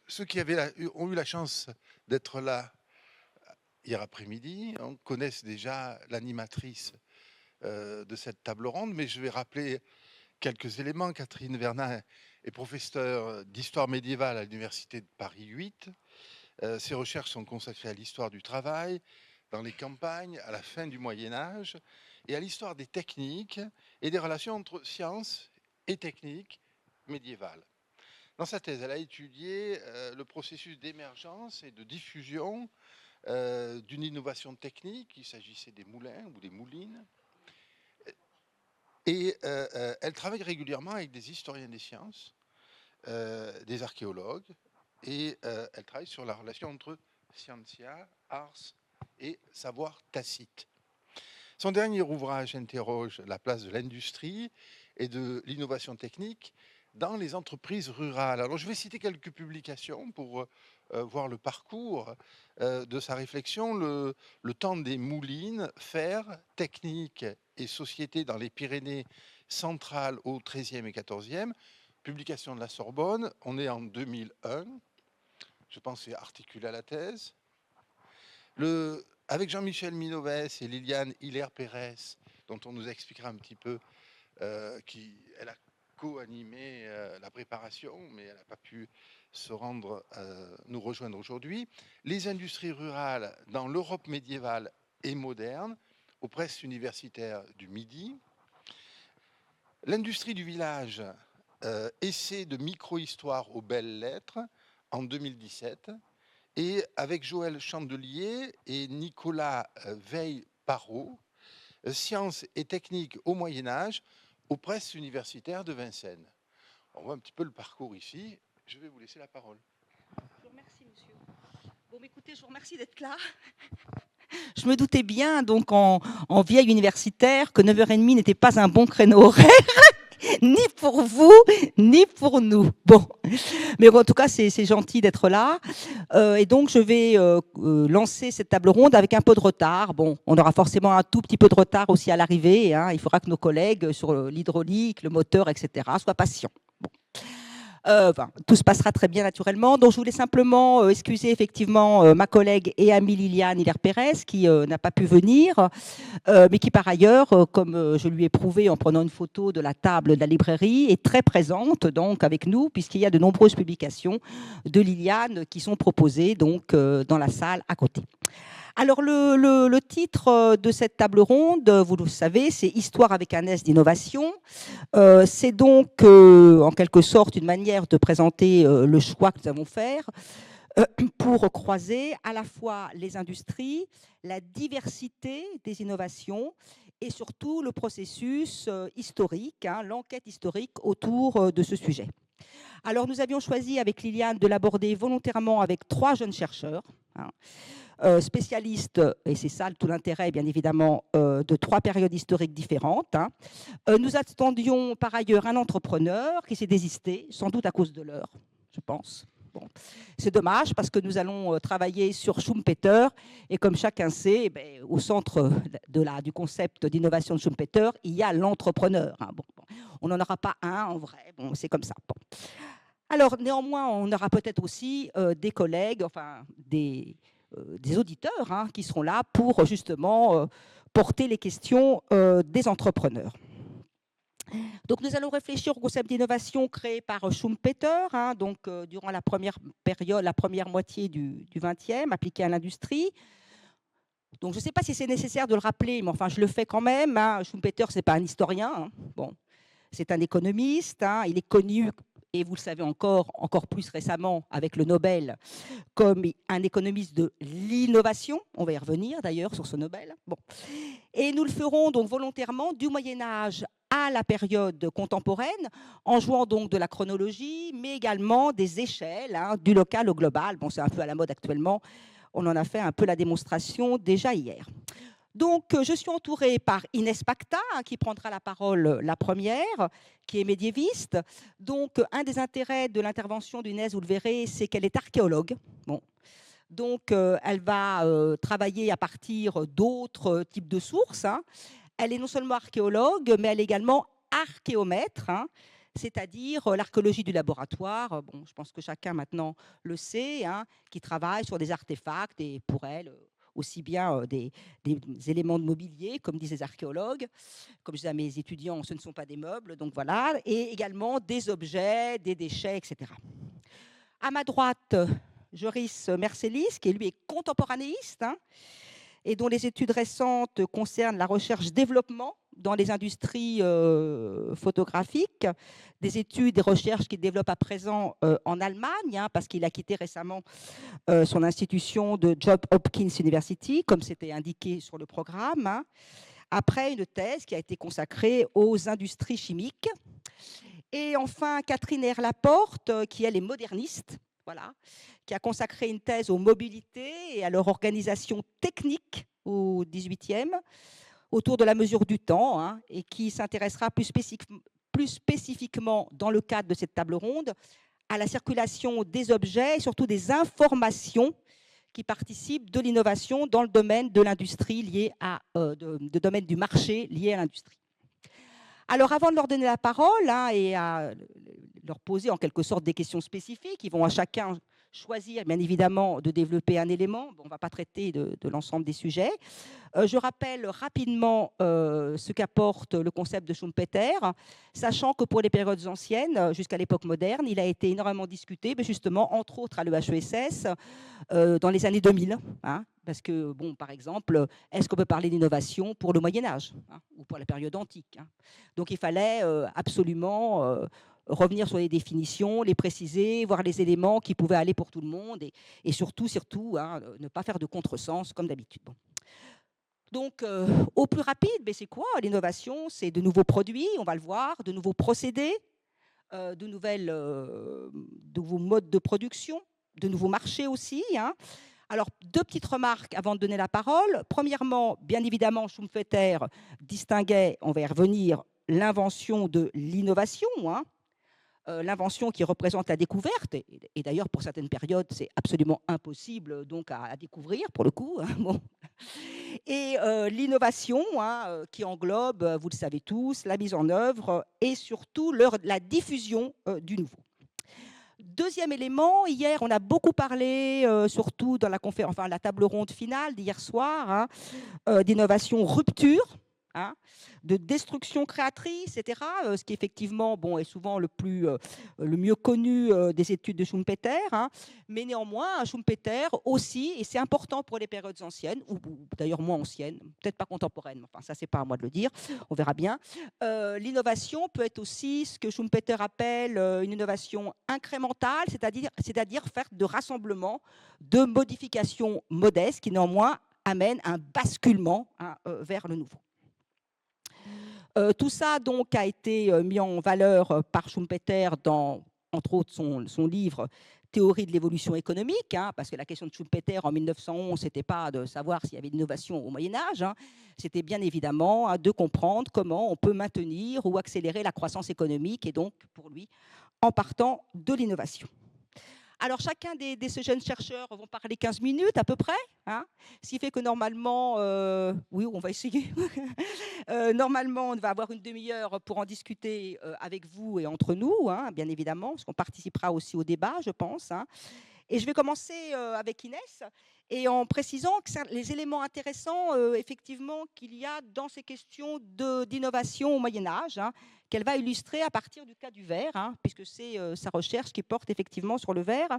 ceux qui ont eu la chance d'être là hier après-midi connaissent déjà l'animatrice de cette table ronde, mais je vais rappeler quelques éléments. Catherine Vernin est professeure d'histoire médiévale à l'Université de Paris 8. Ses recherches sont consacrées à l'histoire du travail, dans les campagnes, à la fin du Moyen Âge, et à l'histoire des techniques et des relations entre sciences et techniques médiévales. Dans sa thèse, elle a étudié le processus d'émergence et de diffusion d'une innovation technique. Il s'agissait des moulins ou des moulines. Et elle travaille régulièrement avec des historiens des sciences, des archéologues, et elle travaille sur la relation entre scientia, ars et savoir tacite. Son dernier ouvrage interroge la place de l'industrie et de l'innovation technique dans les entreprises rurales. Alors je vais citer quelques publications pour voir le parcours de sa réflexion. Le temps des moulines, fer, technique et société dans les Pyrénées centrales au XIIIe et XIVe. Publication de la Sorbonne, on est en 2001. Je pense que c'est articulé à la thèse. Avec Jean-Michel Minovès et Liliane Hilaire-Pérez, dont on nous expliquera un petit peu, elle a co-animé la préparation, mais elle n'a pas pu se rendre, nous rejoindre aujourd'hui. Les industries rurales dans l'Europe médiévale et moderne, aux presses universitaires du Midi. L'industrie du village, essai de micro-histoire aux belles lettres, en 2017. Et avec Joël Chandelier et Nicolas Veil-Parot, Sciences et techniques au Moyen-Âge, aux presses universitaires de Vincennes. On voit un petit peu le parcours ici. Je vais vous laisser la parole. Je vous remercie, monsieur. Bon, écoutez, je vous remercie d'être là. Je me doutais bien, donc, en vieille universitaire, que 9h30 n'était pas un bon créneau horaire, ni pour vous, ni pour nous. Bon, mais en tout cas, c'est gentil d'être là. Et donc, je vais lancer cette table ronde avec un peu de retard. Bon, on aura forcément un tout petit peu de retard aussi à l'arrivée. Hein. Il faudra que nos collègues sur l'hydraulique, le moteur, etc., soient patients. Bon. Tout se passera très bien naturellement. Donc, je voulais simplement excuser effectivement ma collègue et amie Liliane Hilaire-Pérez qui n'a pas pu venir, mais qui par ailleurs, comme je lui ai prouvé en prenant une photo de la table de la librairie, est très présente donc avec nous puisqu'il y a de nombreuses publications de Liliane qui sont proposées donc dans la salle à côté. Alors, le titre de cette table ronde, vous le savez, c'est Histoire avec un S d'innovation. C'est donc, en quelque sorte, une manière de présenter le choix que nous allons faire pour croiser à la fois les industries, la diversité des innovations et surtout le processus historique, hein, l'enquête historique autour de ce sujet. Alors, nous avions choisi avec Liliane de l'aborder volontairement avec 3 jeunes chercheurs, hein, spécialistes, et c'est ça tout l'intérêt, bien évidemment, de 3 périodes historiques différentes. Hein. Nous attendions par ailleurs un entrepreneur qui s'est désisté, sans doute à cause de l'heure, je pense. Bon. C'est dommage parce que nous allons travailler sur Schumpeter et comme chacun sait, au centre du concept d'innovation de Schumpeter, il y a l'entrepreneur. Hein. Bon, on n'en aura pas un en vrai, bon, c'est comme ça. Bon. Alors néanmoins, on aura peut-être aussi des collègues, enfin des auditeurs hein, qui seront là pour justement porter les questions des entrepreneurs. Donc, nous allons réfléchir au concept d'innovation créé par Schumpeter, hein, donc, durant la première période, la première moitié du XXe, appliqué à l'industrie. Donc, je ne sais pas si c'est nécessaire de le rappeler, mais enfin, je le fais quand même. Hein. Schumpeter, ce n'est pas un historien. Hein. Bon, c'est un économiste. Hein. Il est connu, et vous le savez encore plus récemment avec le Nobel, comme un économiste de l'innovation. On va y revenir d'ailleurs sur ce Nobel. Bon. Et nous le ferons donc volontairement du Moyen-Âge à la période contemporaine, en jouant donc de la chronologie, mais également des échelles, hein, du local au global. Bon, c'est un peu à la mode actuellement. On en a fait un peu la démonstration déjà hier. Donc, je suis entourée par Inès Pacta, hein, qui prendra la parole la première, qui est médiéviste. Donc, un des intérêts de l'intervention d'Inès, vous le verrez, c'est qu'elle est archéologue. Bon. Donc, elle va travailler à partir d'autres types de sources. Hein. Elle est non seulement archéologue, mais elle est également archéomètre. Hein. c'est-à-dire l'archéologie du laboratoire. Bon, je pense que chacun maintenant le sait, hein, qui travaille sur des artefacts et pour elle aussi bien des éléments de mobilier, comme disent les archéologues. Comme je disais à mes étudiants, ce ne sont pas des meubles, donc voilà, et également des objets, des déchets, etc. À ma droite, Joris Mercelis, qui lui est contemporanéiste, hein, et dont les études récentes concernent la recherche-développement dans les industries photographiques, des études et recherches qu'il développe à présent en Allemagne, hein, parce qu'il a quitté récemment son institution de Johns Hopkins University, comme c'était indiqué sur le programme, hein, après une thèse qui a été consacrée aux industries chimiques. Et enfin, Catherine Herlaporte, qui elle est moderniste, voilà, qui a consacré une thèse aux mobilités et à leur organisation technique au XVIIIe, autour de la mesure du temps, hein, et qui s'intéressera plus spécifiquement, dans le cadre de cette table ronde, à la circulation des objets et surtout des informations qui participent de l'innovation dans le domaine de l'industrie lié à, de domaine du marché lié à l'industrie. Alors, avant de leur donner la parole, hein, et à leur poser en quelque sorte des questions spécifiques, ils vont à chacun choisir, bien évidemment, de développer un élément. Bon, on ne va pas traiter de l'ensemble des sujets. Je rappelle rapidement ce qu'apporte le concept de Schumpeter, sachant que pour les périodes anciennes, jusqu'à l'époque moderne, il a été énormément discuté, mais justement, entre autres à l'EHESS, dans les années 2000. Hein, parce que, bon, par exemple, est-ce qu'on peut parler d'innovation pour le Moyen-Âge, hein, ou pour la période antique, hein. Donc, il fallait absolument revenir sur les définitions, les préciser, voir les éléments qui pouvaient aller pour tout le monde et surtout, hein, ne pas faire de contresens comme d'habitude. Bon. Donc, au plus rapide, c'est quoi l'innovation? C'est de nouveaux produits, on va le voir, de nouveaux procédés, de nouveaux modes de production, de nouveaux marchés aussi, hein. Alors, deux petites remarques avant de donner la parole. Premièrement, bien évidemment, Schumpeter distinguait, on va y revenir, l'invention de l'innovation, hein, l'invention qui représente la découverte, et d'ailleurs pour certaines périodes c'est absolument impossible donc à découvrir pour le coup, hein, bon. Et l'innovation, hein, qui englobe, vous le savez tous, la mise en œuvre et surtout la diffusion du nouveau. Deuxième élément, hier on a beaucoup parlé, surtout dans la conférence, enfin la table ronde finale d'hier soir, hein, d'innovation rupture, hein, de destruction créatrice, etc. Ce qui effectivement, bon, est souvent le mieux connu des études de Schumpeter, hein, mais néanmoins Schumpeter aussi, et c'est important pour les périodes anciennes, ou d'ailleurs moins anciennes, peut-être pas contemporaines, enfin ça c'est pas à moi de le dire, on verra bien. L'innovation peut être aussi ce que Schumpeter appelle une innovation incrémentale, c'est-à-dire faire de rassemblements, de modifications modestes qui néanmoins amènent un basculement, hein, vers le nouveau. Tout ça donc a été mis en valeur par Schumpeter dans, entre autres, son livre Théorie de l'évolution économique, hein, parce que la question de Schumpeter en 1911, ce n'était pas de savoir s'il y avait de l'innovation au Moyen-Âge, hein, c'était bien évidemment, hein, de comprendre comment on peut maintenir ou accélérer la croissance économique, et donc pour lui, en partant de l'innovation. Alors, chacun de ces jeunes chercheurs vont parler 15 minutes à peu près, hein, ce qui fait que normalement, oui, on va essayer. Normalement, on va avoir une demi-heure pour en discuter avec vous et entre nous, hein, bien évidemment, parce qu'on participera aussi au débat, je pense, hein. Et je vais commencer avec Inès, et en précisant que les éléments intéressants, effectivement, qu'il y a dans ces questions d'innovation au Moyen-Âge, hein, qu'elle va illustrer à partir du cas du verre, hein, puisque c'est sa recherche qui porte effectivement sur le verre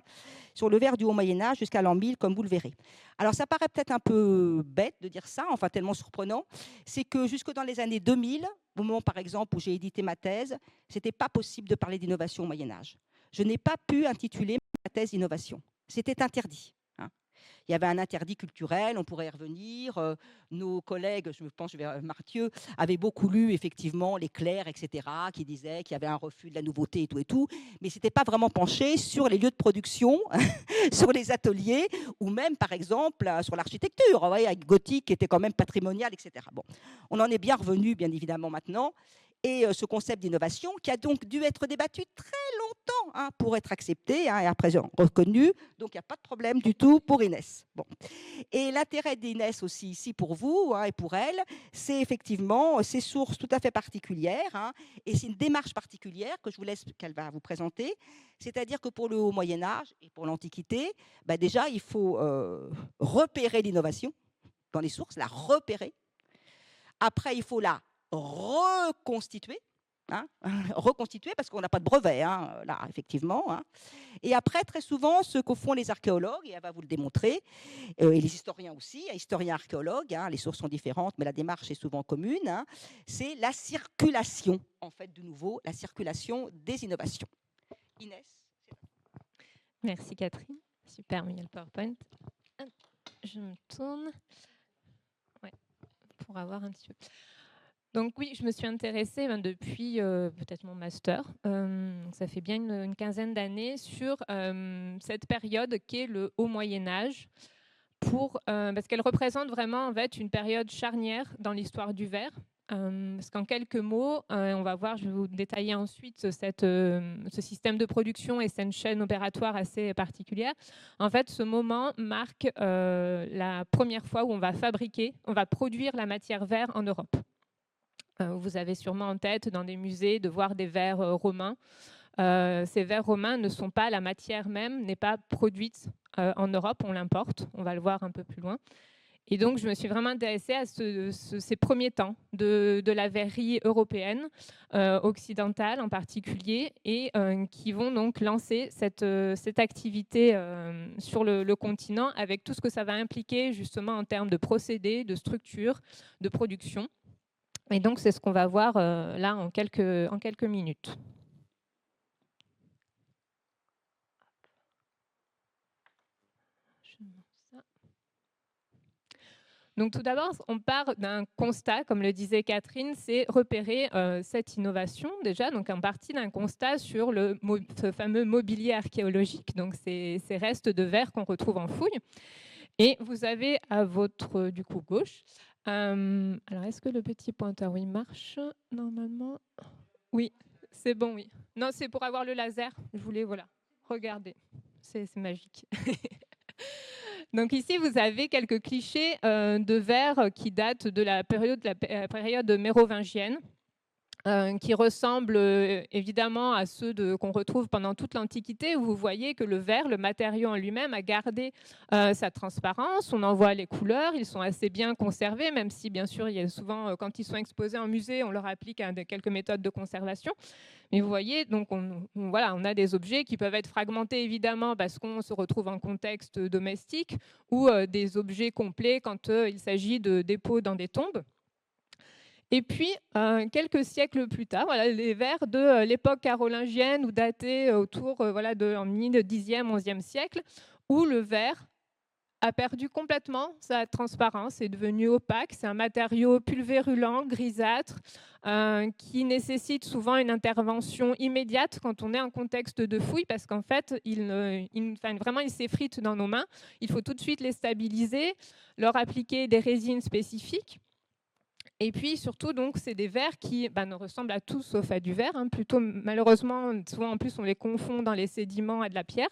du Haut Moyen-Âge jusqu'à l'an 1000, comme vous le verrez. Alors, ça paraît peut-être un peu bête de dire ça, enfin tellement surprenant, c'est que jusque dans les années 2000, au moment, par exemple, où j'ai édité ma thèse, ce n'était pas possible de parler d'innovation au Moyen-Âge. Je n'ai pas pu intituler ma thèse d'innovation. C'était interdit. Hein. Il y avait un interdit culturel, on pourrait y revenir. Nos collègues, je pense vers Mathieu, avaient beaucoup lu effectivement les clercs, etc., qui disaient qu'il y avait un refus de la nouveauté et tout, mais ce n'était pas vraiment penché sur les lieux de production, sur les ateliers, ou même, par exemple, sur l'architecture, avec gothique qui était quand même patrimonial, etc. Bon, on en est bien revenu, bien évidemment, maintenant. Et ce concept d'innovation qui a donc dû être débattu très longtemps hein, pour être accepté et à présent reconnu. Donc, il n'y a pas de problème du tout pour Inès. Bon. Et l'intérêt d'Inès aussi ici pour vous et pour elle, c'est effectivement ces sources tout à fait particulières. Et c'est une démarche particulière que je vous laisse, qu'elle va vous présenter. C'est-à-dire que pour le haut Moyen-Âge et pour l'Antiquité, déjà, il faut repérer l'innovation dans les sources, la repérer. Après, il faut la reconstituer. Reconstituer parce qu'on n'a pas de brevet, là, effectivement. Et après, très souvent, ce que font les archéologues, et elle va vous le démontrer, et les historiens aussi, historiens archéologues, les sources sont différentes, mais la démarche est souvent commune, c'est la circulation, en fait, de nouveau, la circulation des innovations. Inès. Merci Catherine. Super, il y a le PowerPoint. Je me tourne. Ouais, pour avoir un petit peu. Donc oui, je me suis intéressée depuis peut-être mon master, ça fait bien une quinzaine d'années, sur cette période qu'est le Haut Moyen-Âge, parce qu'elle représente vraiment en fait, une période charnière dans l'histoire du verre. Parce qu'en quelques mots, on va voir, je vais vous détailler ensuite ce système de production et cette chaîne opératoire assez particulière. En fait, ce moment marque la première fois où on va produire la matière verre en Europe. Vous avez sûrement en tête dans des musées de voir des verres romains. Ces verres romains ne sont pas, la matière même n'est pas produite en Europe, on l'importe, on va le voir un peu plus loin. Et donc, je me suis vraiment intéressée à ces premiers temps de la verrerie européenne, occidentale en particulier, et qui vont donc lancer cette activité sur le continent avec tout ce que ça va impliquer justement en termes de procédés, de structure, de production. Et donc, c'est ce qu'on va voir là en quelques minutes. Donc, tout d'abord, on part d'un constat, comme le disait Catherine, c'est repérer cette innovation déjà. Donc, on partit d'un constat sur ce fameux mobilier archéologique, donc ces restes de verre qu'on retrouve en fouille. Et vous avez à votre gauche. Alors, est-ce que le petit pointeur, oui, marche normalement? Oui, c'est bon, oui. Non, c'est pour avoir le laser. Je voulais, voilà, regardez. C'est magique. Donc ici, vous avez quelques clichés de verre qui datent de la période mérovingienne. Qui ressemblent évidemment à ceux qu'on retrouve pendant toute l'Antiquité, où vous voyez que le verre, le matériau en lui-même, a gardé sa transparence. On en voit les couleurs, ils sont assez bien conservés, même si bien sûr, il y a souvent, quand ils sont exposés en musée, on leur applique quelques méthodes de conservation. Mais vous voyez, donc on a des objets qui peuvent être fragmentés évidemment parce qu'on se retrouve en contexte domestique, ou des objets complets quand il s'agit de dépôts dans des tombes. Et puis, quelques siècles plus tard, les verres de l'époque carolingienne ou datés autour en mi-10e, 11e siècle, où le verre a perdu complètement sa transparence, est devenu opaque. C'est un matériau pulvérulent, grisâtre, qui nécessite souvent une intervention immédiate quand on est en contexte de fouille, parce qu'en fait, il s'effrite dans nos mains. Il faut tout de suite les stabiliser, leur appliquer des résines spécifiques. Et puis surtout, donc, c'est des verres qui ne ressemblent à tout sauf à du verre. Plutôt, malheureusement, souvent en plus, on les confond dans les sédiments à de la pierre.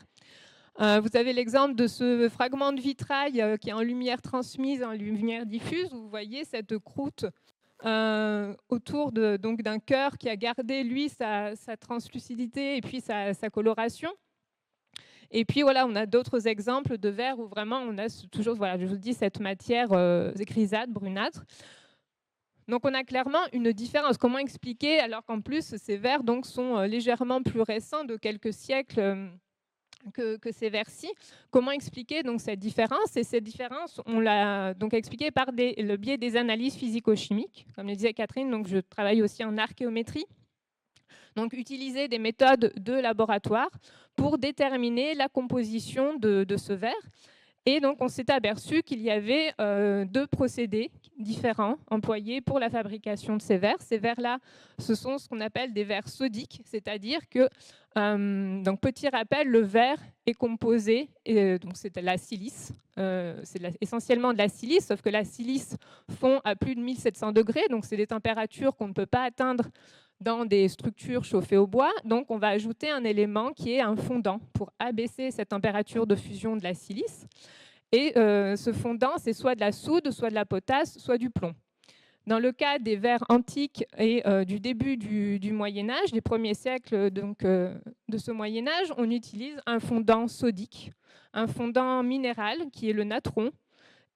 Vous avez l'exemple de ce fragment de vitrail qui est en lumière transmise, en lumière diffuse. Où vous voyez cette croûte autour d'un cœur qui a gardé, lui, sa translucidité et puis sa coloration. Et puis voilà, on a d'autres exemples de verres où vraiment on a toujours, je vous dis, cette matière grisâtre, brunâtre. Donc on a clairement une différence. Comment expliquer, alors qu'en plus ces verres donc, sont légèrement plus récents, de quelques siècles que ces verres-ci. Comment expliquer donc, cette différence? Et cette différence, on l'a donc expliquée par le biais des analyses physico-chimiques. Comme le disait Catherine, donc, je travaille aussi en archéométrie. Donc utiliser des méthodes de laboratoire pour déterminer la composition de ce verre. Et donc, on s'est aperçu qu'il y avait deux procédés différents employés pour la fabrication de ces verres. Ces verres-là, ce sont ce qu'on appelle des verres sodiques, c'est-à-dire que, donc petit rappel, le verre est composé, donc c'est de la silice, essentiellement de la silice, sauf que la silice fond à plus de 1700 degrés, donc c'est des températures qu'on ne peut pas atteindre dans des structures chauffées au bois. Donc, on va ajouter un élément qui est un fondant pour abaisser cette température de fusion de la silice. Et ce fondant, c'est soit de la soude, soit de la potasse, soit du plomb. Dans le cas des verres antiques et du début du Moyen-Âge, des premiers siècles de ce Moyen-Âge, on utilise un fondant sodique, un fondant minéral qui est le natron,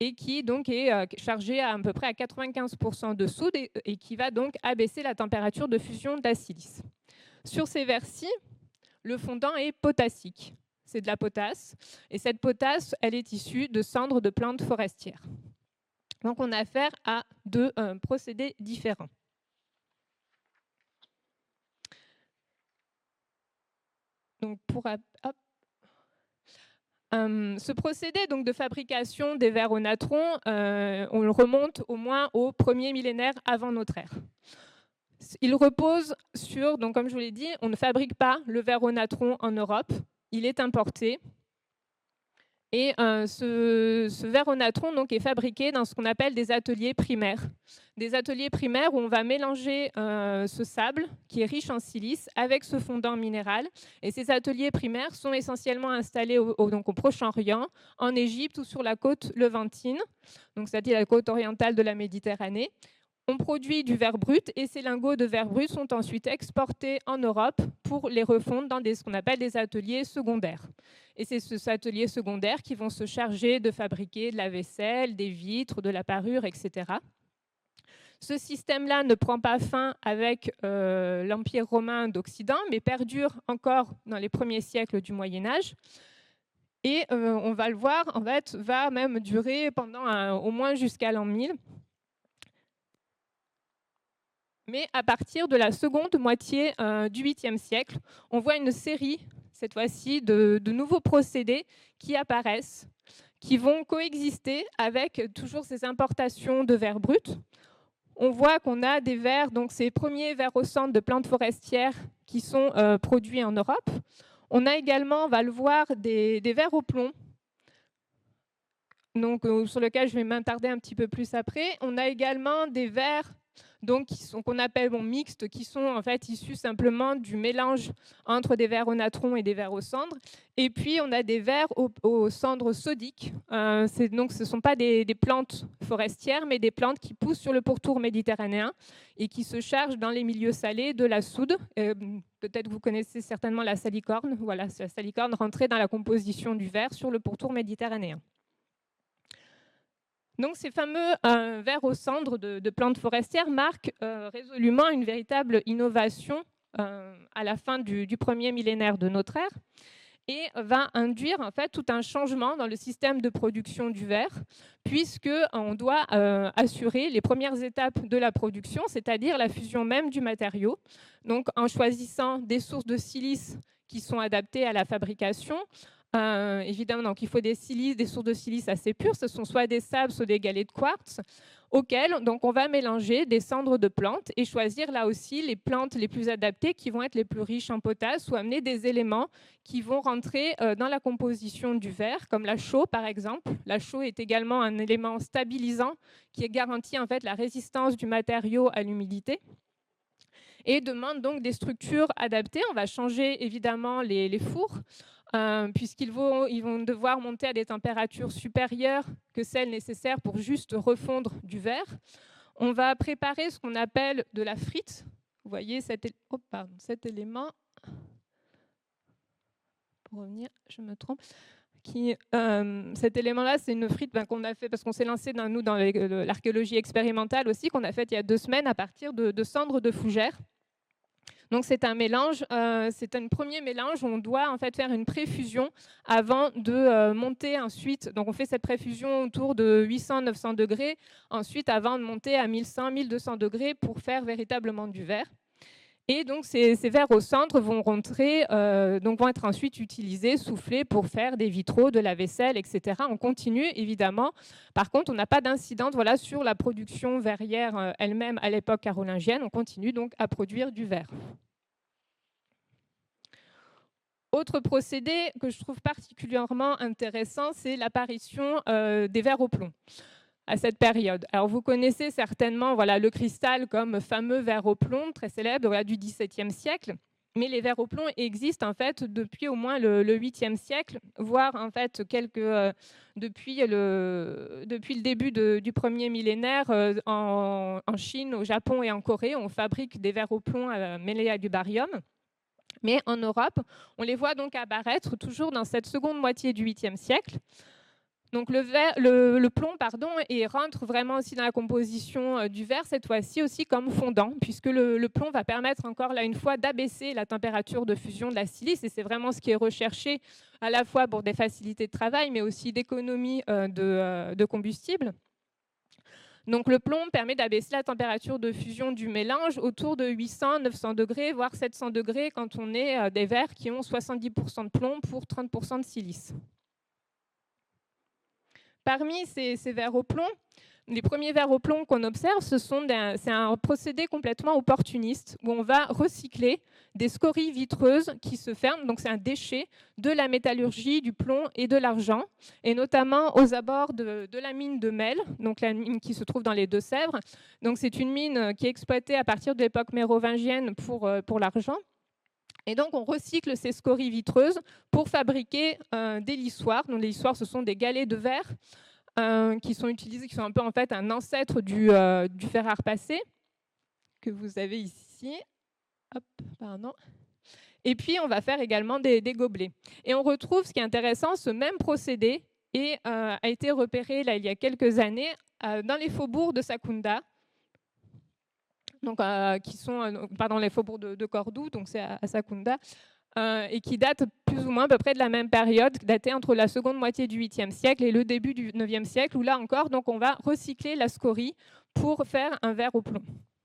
et qui donc est chargé à peu près à 95% de soude et qui va donc abaisser la température de fusion de la silice. Sur ces verres-ci, le fondant est potassique. C'est de la potasse. Et cette potasse, elle est issue de cendres de plantes forestières. Donc on a affaire à deux procédés différents. Donc ce procédé donc, de fabrication des verres au natron, on le remonte au moins au 1er millénaire avant notre ère. Il repose sur, donc, comme je vous l'ai dit, on ne fabrique pas le verre au natron en Europe, il est importé. Et ce verre au natron donc, est fabriqué dans ce qu'on appelle des ateliers primaires. Des ateliers primaires où on va mélanger ce sable qui est riche en silice avec ce fondant minéral. Et ces ateliers primaires sont essentiellement installés donc au Proche-Orient, en Égypte ou sur la côte levantine, donc c'est-à-dire la côte orientale de la Méditerranée. On produit du verre brut et ces lingots de verre brut sont ensuite exportés en Europe pour les refondre dans ce qu'on appelle des ateliers secondaires. Et c'est ces ateliers secondaires qui vont se charger de fabriquer de la vaisselle, des vitres, de la parure, etc. Ce système-là ne prend pas fin avec l'Empire romain d'Occident, mais perdure encore dans les premiers siècles du Moyen-Âge. Et on va le voir, en fait, va même durer pendant au moins jusqu'à l'an 1000. Mais à partir de la seconde moitié du 8e siècle, on voit une série, cette fois-ci, de nouveaux procédés qui apparaissent, qui vont coexister avec toujours ces importations de verre brut. On voit qu'on a des verres, donc ces premiers verres au centre de plantes forestières qui sont produits en Europe. On a également, on va le voir, des verres au plomb, donc, sur lequel je vais m'attarder un petit peu plus après. On a également des verres donc qu'on appelle mixtes, qui sont en fait issus simplement du mélange entre des verres au natron et des verres aux cendres. Et puis on a des verres aux cendres sodiques. Donc ce ne sont pas des plantes forestières, mais des plantes qui poussent sur le pourtour méditerranéen et qui se chargent dans les milieux salés de la soude. Peut-être vous connaissez certainement la salicorne. Voilà, la salicorne rentrait dans la composition du verre sur le pourtour méditerranéen. Donc ces fameux verres aux cendres de plantes forestières marquent résolument une véritable innovation à la fin du 1er millénaire de notre ère et va induire en fait tout un changement dans le système de production du verre, puisqu'on doit assurer les premières étapes de la production, c'est-à-dire la fusion même du matériau, donc en choisissant des sources de silice qui sont adaptées à la fabrication. Évidemment, donc, il faut des sources de silice assez pures, ce sont soit des sables, soit des galets de quartz, auxquels donc, on va mélanger des cendres de plantes et choisir là aussi les plantes les plus adaptées qui vont être les plus riches en potasse ou amener des éléments qui vont rentrer dans la composition du verre, comme la chaux par exemple. La chaux est également un élément stabilisant qui garantit en fait la résistance du matériau à l'humidité et demande donc des structures adaptées. On va changer évidemment les fours, puisqu'ils vont devoir monter à des températures supérieures que celles nécessaires pour juste refondre du verre. On va préparer ce qu'on appelle de la frite. Vous voyez cet élément. Pour revenir, je me trompe. Cet élément-là, c'est une frite qu'on a fait parce qu'on s'est lancé dans l'archéologie expérimentale aussi, qu'on a faite il y a 2 semaines à partir de cendres de fougères. Donc c'est un mélange, c'est un premier mélange où on doit en fait faire une préfusion avant de monter ensuite. Donc on fait cette préfusion autour de 800-900 degrés, ensuite avant de monter à 1100-1200 degrés pour faire véritablement du verre. Et donc ces verres au centre vont rentrer, donc vont être ensuite utilisés, soufflés pour faire des vitraux, de la vaisselle, etc. On continue évidemment. Par contre, on n'a pas d'incidence sur la production verrière elle-même à l'époque carolingienne. On continue donc à produire du verre. Autre procédé que je trouve particulièrement intéressant, c'est l'apparition des verres au plomb. à cette période. Alors vous connaissez certainement voilà, le cristal comme fameux verre au plomb, très célèbre voilà, du XVIIe siècle. Mais les verres au plomb existent en fait depuis au moins le 8e siècle, voire en fait depuis le début du premier millénaire en Chine, au Japon et en Corée, on fabrique des verres au plomb mêlés à du barium. Mais en Europe, on les voit donc apparaître toujours dans cette seconde moitié du 8e siècle. Donc le plomb et rentre vraiment aussi dans la composition du verre, cette fois-ci aussi comme fondant, puisque le plomb va permettre encore là une fois d'abaisser la température de fusion de la silice, et c'est vraiment ce qui est recherché à la fois pour des facilités de travail, mais aussi d'économie de combustible. Donc le plomb permet d'abaisser la température de fusion du mélange autour de 800, 900 degrés, voire 700 degrés quand on est des verres qui ont 70% de plomb pour 30% de silice. Parmi ces verres au plomb, les premiers verres au plomb qu'on observe, c'est un procédé complètement opportuniste où on va recycler des scories vitreuses qui se ferment, donc c'est un déchet de la métallurgie, du plomb et de l'argent, et notamment aux abords de la mine de Mel, donc la mine qui se trouve dans les Deux-Sèvres. Donc c'est une mine qui est exploitée à partir de l'époque mérovingienne pour l'argent. Et donc, on recycle ces scories vitreuses pour fabriquer des lissoirs. Donc, les lissoirs, ce sont des galets de verre qui sont utilisés, qui sont un peu en fait un ancêtre du fer à repasser que vous avez ici. Hop, pardon. Et puis, on va faire également des gobelets. Et on retrouve, ce qui est intéressant, ce même procédé a été repéré là, il y a quelques années dans les faubourgs de Sakunda. Donc, qui sont les faubourgs de Cordoue, donc c'est à Sakunda, et qui datent plus ou moins à peu près de la même période, datée entre la seconde moitié du 8e siècle et le début du 9e siècle, où là encore, donc, on va recycler la scorie pour faire un verre au plomb.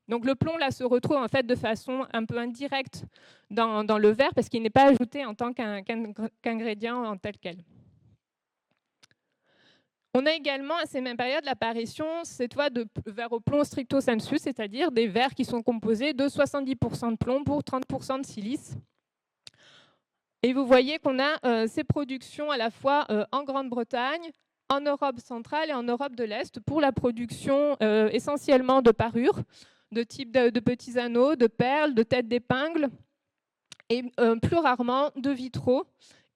Donc le plomb là se retrouve en fait de façon un peu indirecte dans le verre parce qu'il n'est pas ajouté en tant qu'ingrédient en tel quel. On a également à ces mêmes périodes l'apparition cette fois de verres au plomb stricto sensu, c'est-à-dire des verres qui sont composés de 70% de plomb pour 30% de silice. Et vous voyez qu'on a ces productions à la fois en Grande-Bretagne, en Europe centrale et en Europe de l'Est pour la production essentiellement de parures, de type de petits anneaux, de perles, de têtes d'épingle et plus rarement de vitraux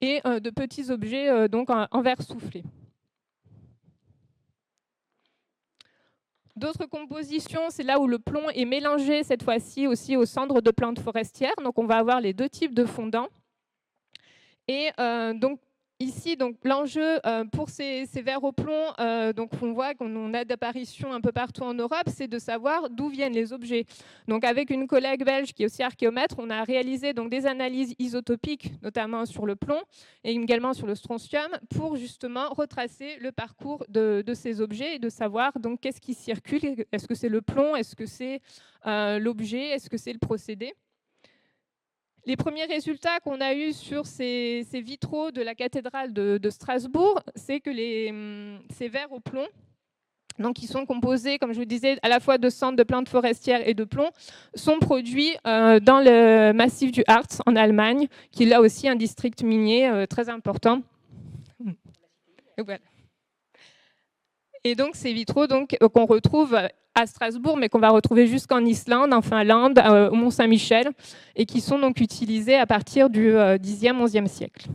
et de petits objets donc en verre soufflé. D'autres compositions, c'est là où le plomb est mélangé cette fois-ci aussi aux cendres de plantes forestières. Donc on va avoir les deux types de fondants. Et donc ici, l'enjeu pour ces verres au plomb, donc on voit qu'on a d'apparitions un peu partout en Europe, c'est de savoir d'où viennent les objets. Donc avec une collègue belge qui est aussi archéomètre, on a réalisé donc des analyses isotopiques, notamment sur le plomb et également sur le strontium, pour justement retracer le parcours de ces objets et de savoir donc qu'est-ce qui circule. Est-ce que c'est le plomb? Est-ce que c'est l'objet? Est-ce que c'est le procédé? Les premiers résultats qu'on a eus sur ces vitraux de la cathédrale de Strasbourg, c'est que ces verres au plomb, donc qui sont composés, comme je vous disais, à la fois de cendres de plantes forestières et de plomb, sont produits dans le massif du Harz en Allemagne, qui est là aussi un district minier très important. Et voilà. Et donc ces vitraux qu'on retrouve à Strasbourg, mais qu'on va retrouver jusqu'en Islande, en Finlande, au Mont-Saint-Michel, et qui sont donc utilisés à partir du 10e, 11e siècle.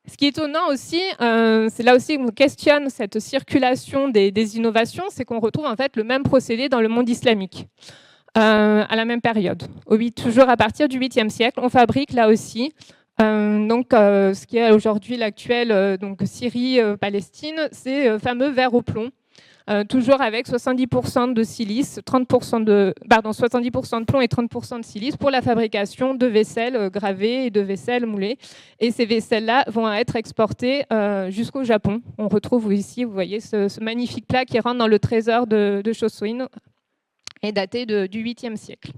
Ce qui est étonnant aussi, c'est là aussi qu'on questionne cette circulation des innovations, c'est qu'on retrouve en fait le même procédé dans le monde islamique, à la même période. Toujours à partir du 8e siècle, on fabrique là aussi ce qui est aujourd'hui l'actuelle Syrie, Palestine, ces fameux verres au plomb. Toujours avec 70% de silice, 70% de plomb et 30% de silice pour la fabrication de vaisselle gravée et de vaisselle moulée. Et ces vaisselles-là vont être exportées jusqu'au Japon. On retrouve ici, vous voyez, ce magnifique plat qui rentre dans le trésor de Chosoin et daté du 8e siècle.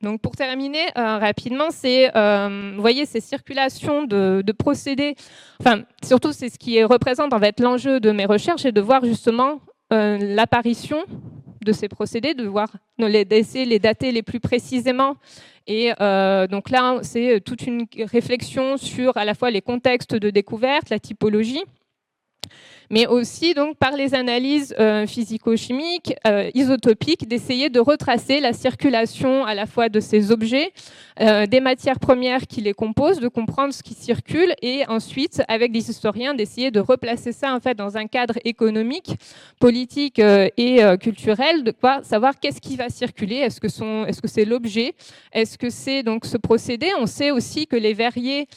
Donc pour terminer rapidement, vous voyez ces circulations de procédés, enfin surtout c'est ce qui représente en fait l'enjeu de mes recherches, et de voir justement l'apparition de ces procédés, d'essayer de les dater les plus précisément. Et donc là, c'est toute une réflexion sur à la fois les contextes de découverte, la typologie, mais aussi donc par les analyses physico-chimiques, isotopiques, d'essayer de retracer la circulation à la fois de ces objets, des matières premières qui les composent, de comprendre ce qui circule, et ensuite, avec des historiens, d'essayer de replacer ça en fait dans un cadre économique, politique et culturel, de savoir qu'est-ce qui va circuler, est-ce que c'est l'objet, est-ce que c'est donc ce procédé. On sait aussi que les verriers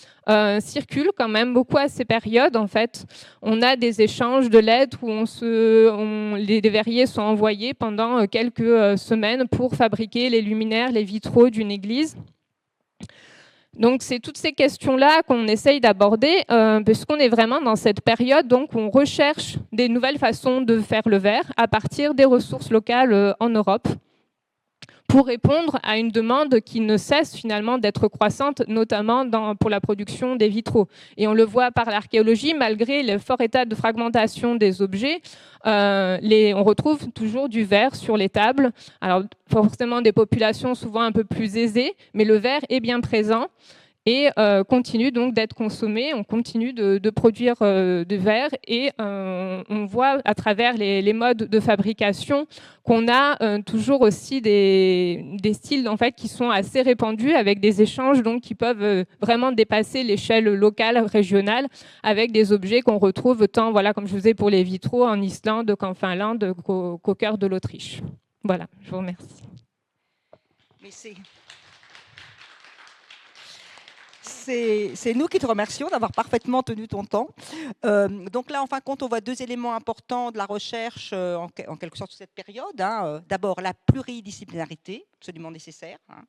circulent quand même beaucoup à ces périodes. En fait, on a des échanges de lettres où les verriers sont envoyés pendant quelques semaines pour fabriquer les luminaires, les vitraux d'une église. Donc, c'est toutes ces questions-là qu'on essaye d'aborder, puisqu'on est vraiment dans cette période donc, où on recherche des nouvelles façons de faire le verre à partir des ressources locales en Europe, pour répondre à une demande qui ne cesse finalement d'être croissante, notamment pour la production des vitraux. Et on le voit par l'archéologie, malgré le fort état de fragmentation des objets, on retrouve toujours du verre sur les tables. Alors forcément des populations souvent un peu plus aisées, mais le verre est bien présent et continue donc d'être consommé. On continue de produire du verre et on voit à travers les modes de fabrication qu'on a toujours aussi des styles en fait, qui sont assez répandus avec des échanges donc, qui peuvent vraiment dépasser l'échelle locale, régionale, avec des objets qu'on retrouve tant, voilà, comme je vous disais, pour les vitraux en Islande qu'en Finlande, qu'au cœur de l'Autriche. Voilà, je vous remercie. Mais c'est nous qui te remercions d'avoir parfaitement tenu ton temps. Donc là, en fin de compte, on voit deux éléments importants de la recherche en quelque sorte sur cette période. Hein. D'abord, la pluridisciplinarité, absolument nécessaire, hein,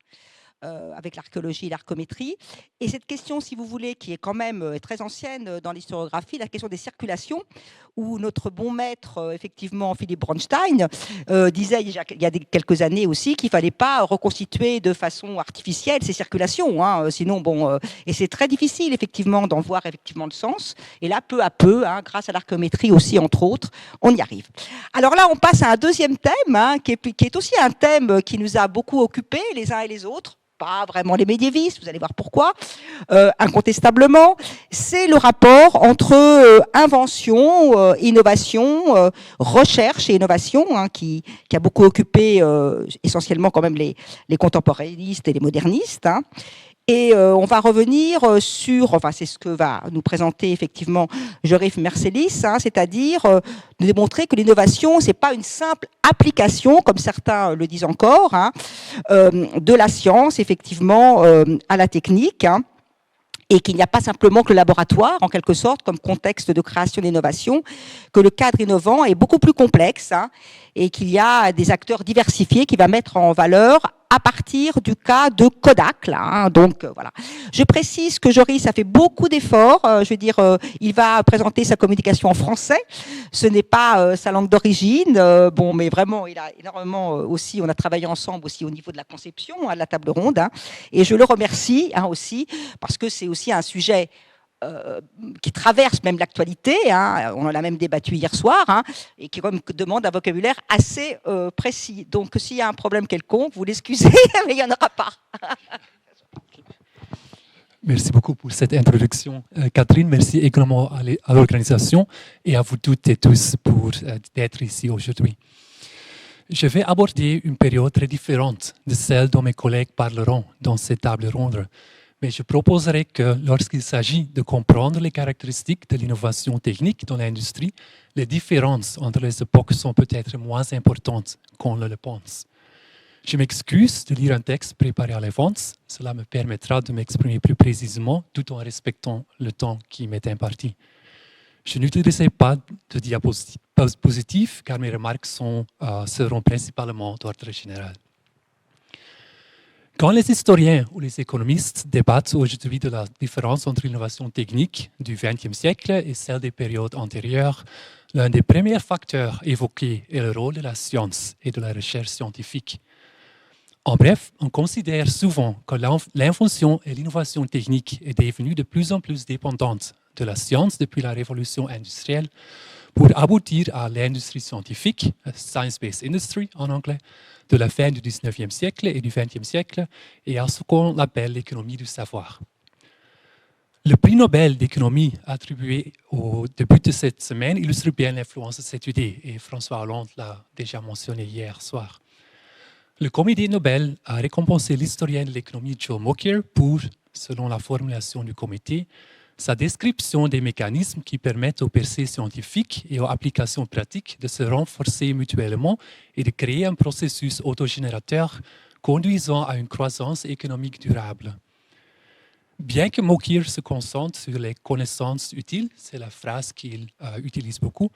avec l'archéologie et l'archéométrie. Et cette question, si vous voulez, qui est quand même très ancienne dans l'historiographie, la question des circulations, où notre bon maître, effectivement, Philippe Bronstein, disait il y a quelques années aussi qu'il ne fallait pas reconstituer de façon artificielle ces circulations. Hein, sinon, bon, et c'est très difficile, effectivement, d'en voir effectivement le sens. Et là, peu à peu, hein, grâce à l'archéométrie aussi, entre autres, on y arrive. Alors là, on passe à un deuxième thème, hein, qui est aussi un thème qui nous a beaucoup occupés, les uns et les autres. Pas vraiment les médiévistes, vous allez voir pourquoi, incontestablement, c'est le rapport entre invention, innovation, recherche et innovation, hein, qui a beaucoup occupé essentiellement quand même les contemporanéistes et les modernistes. Hein. Et on va revenir sur, enfin c'est ce que va nous présenter effectivement Jorif Mercelis, hein, c'est-à-dire de démontrer que l'innovation, c'est pas une simple application, comme certains le disent encore, hein, de la science effectivement à la technique, hein, et qu'il n'y a pas simplement que le laboratoire, en quelque sorte, comme contexte de création d'innovation, que le cadre innovant est beaucoup plus complexe, hein, et qu'il y a des acteurs diversifiés qui va mettre en valeur à partir du cas de Kodak. Là, hein, donc voilà. Je précise que Joris a fait beaucoup d'efforts. Je veux dire, il va présenter sa communication en français. Ce n'est pas sa langue d'origine. Bon, mais vraiment, il a énormément aussi. On a travaillé ensemble aussi au niveau de la conception, hein, de la table ronde. Hein, et je le remercie hein, aussi parce que c'est aussi un sujet qui traverse même l'actualité, hein, on en a même débattu hier soir, hein, et qui demande un vocabulaire assez précis. Donc, s'il y a un problème quelconque, vous l'excusez, mais il n'y en aura pas. Merci beaucoup pour cette introduction, Catherine. Merci également à l'organisation et à vous toutes et tous pour d'être ici aujourd'hui. Je vais aborder une période très différente de celle dont mes collègues parleront dans cette table ronde. Mais je proposerai que lorsqu'il s'agit de comprendre les caractéristiques de l'innovation technique dans l'industrie, les différences entre les époques sont peut-être moins importantes qu'on le pense. Je m'excuse de lire un texte préparé à l'avance. Cela me permettra de m'exprimer plus précisément tout en respectant le temps qui m'est imparti. Je n'utiliserai pas de diapositive car mes remarques seront principalement d'ordre général. Quand les historiens ou les économistes débattent aujourd'hui de la différence entre l'innovation technique du XXe siècle et celle des périodes antérieures, l'un des premiers facteurs évoqués est le rôle de la science et de la recherche scientifique. En bref, on considère souvent que l'invention et l'innovation technique est devenue de plus en plus dépendante de la science depuis la révolution industrielle pour aboutir à l'industrie scientifique, Science-Based Industry en anglais, de la fin du 19e siècle et du 20e siècle, et à ce qu'on appelle l'économie du savoir. Le prix Nobel d'économie attribué au début de cette semaine illustre bien l'influence de cette idée, et François Hollande l'a déjà mentionné hier soir. Le comité Nobel a récompensé l'historien de l'économie Joe Mokyr pour, selon la formulation du comité, sa description des mécanismes qui permettent aux percées scientifiques et aux applications pratiques de se renforcer mutuellement et de créer un processus autogénérateur conduisant à une croissance économique durable. Bien que Mokyr se concentre sur les connaissances utiles, c'est la phrase qu'il utilise beaucoup,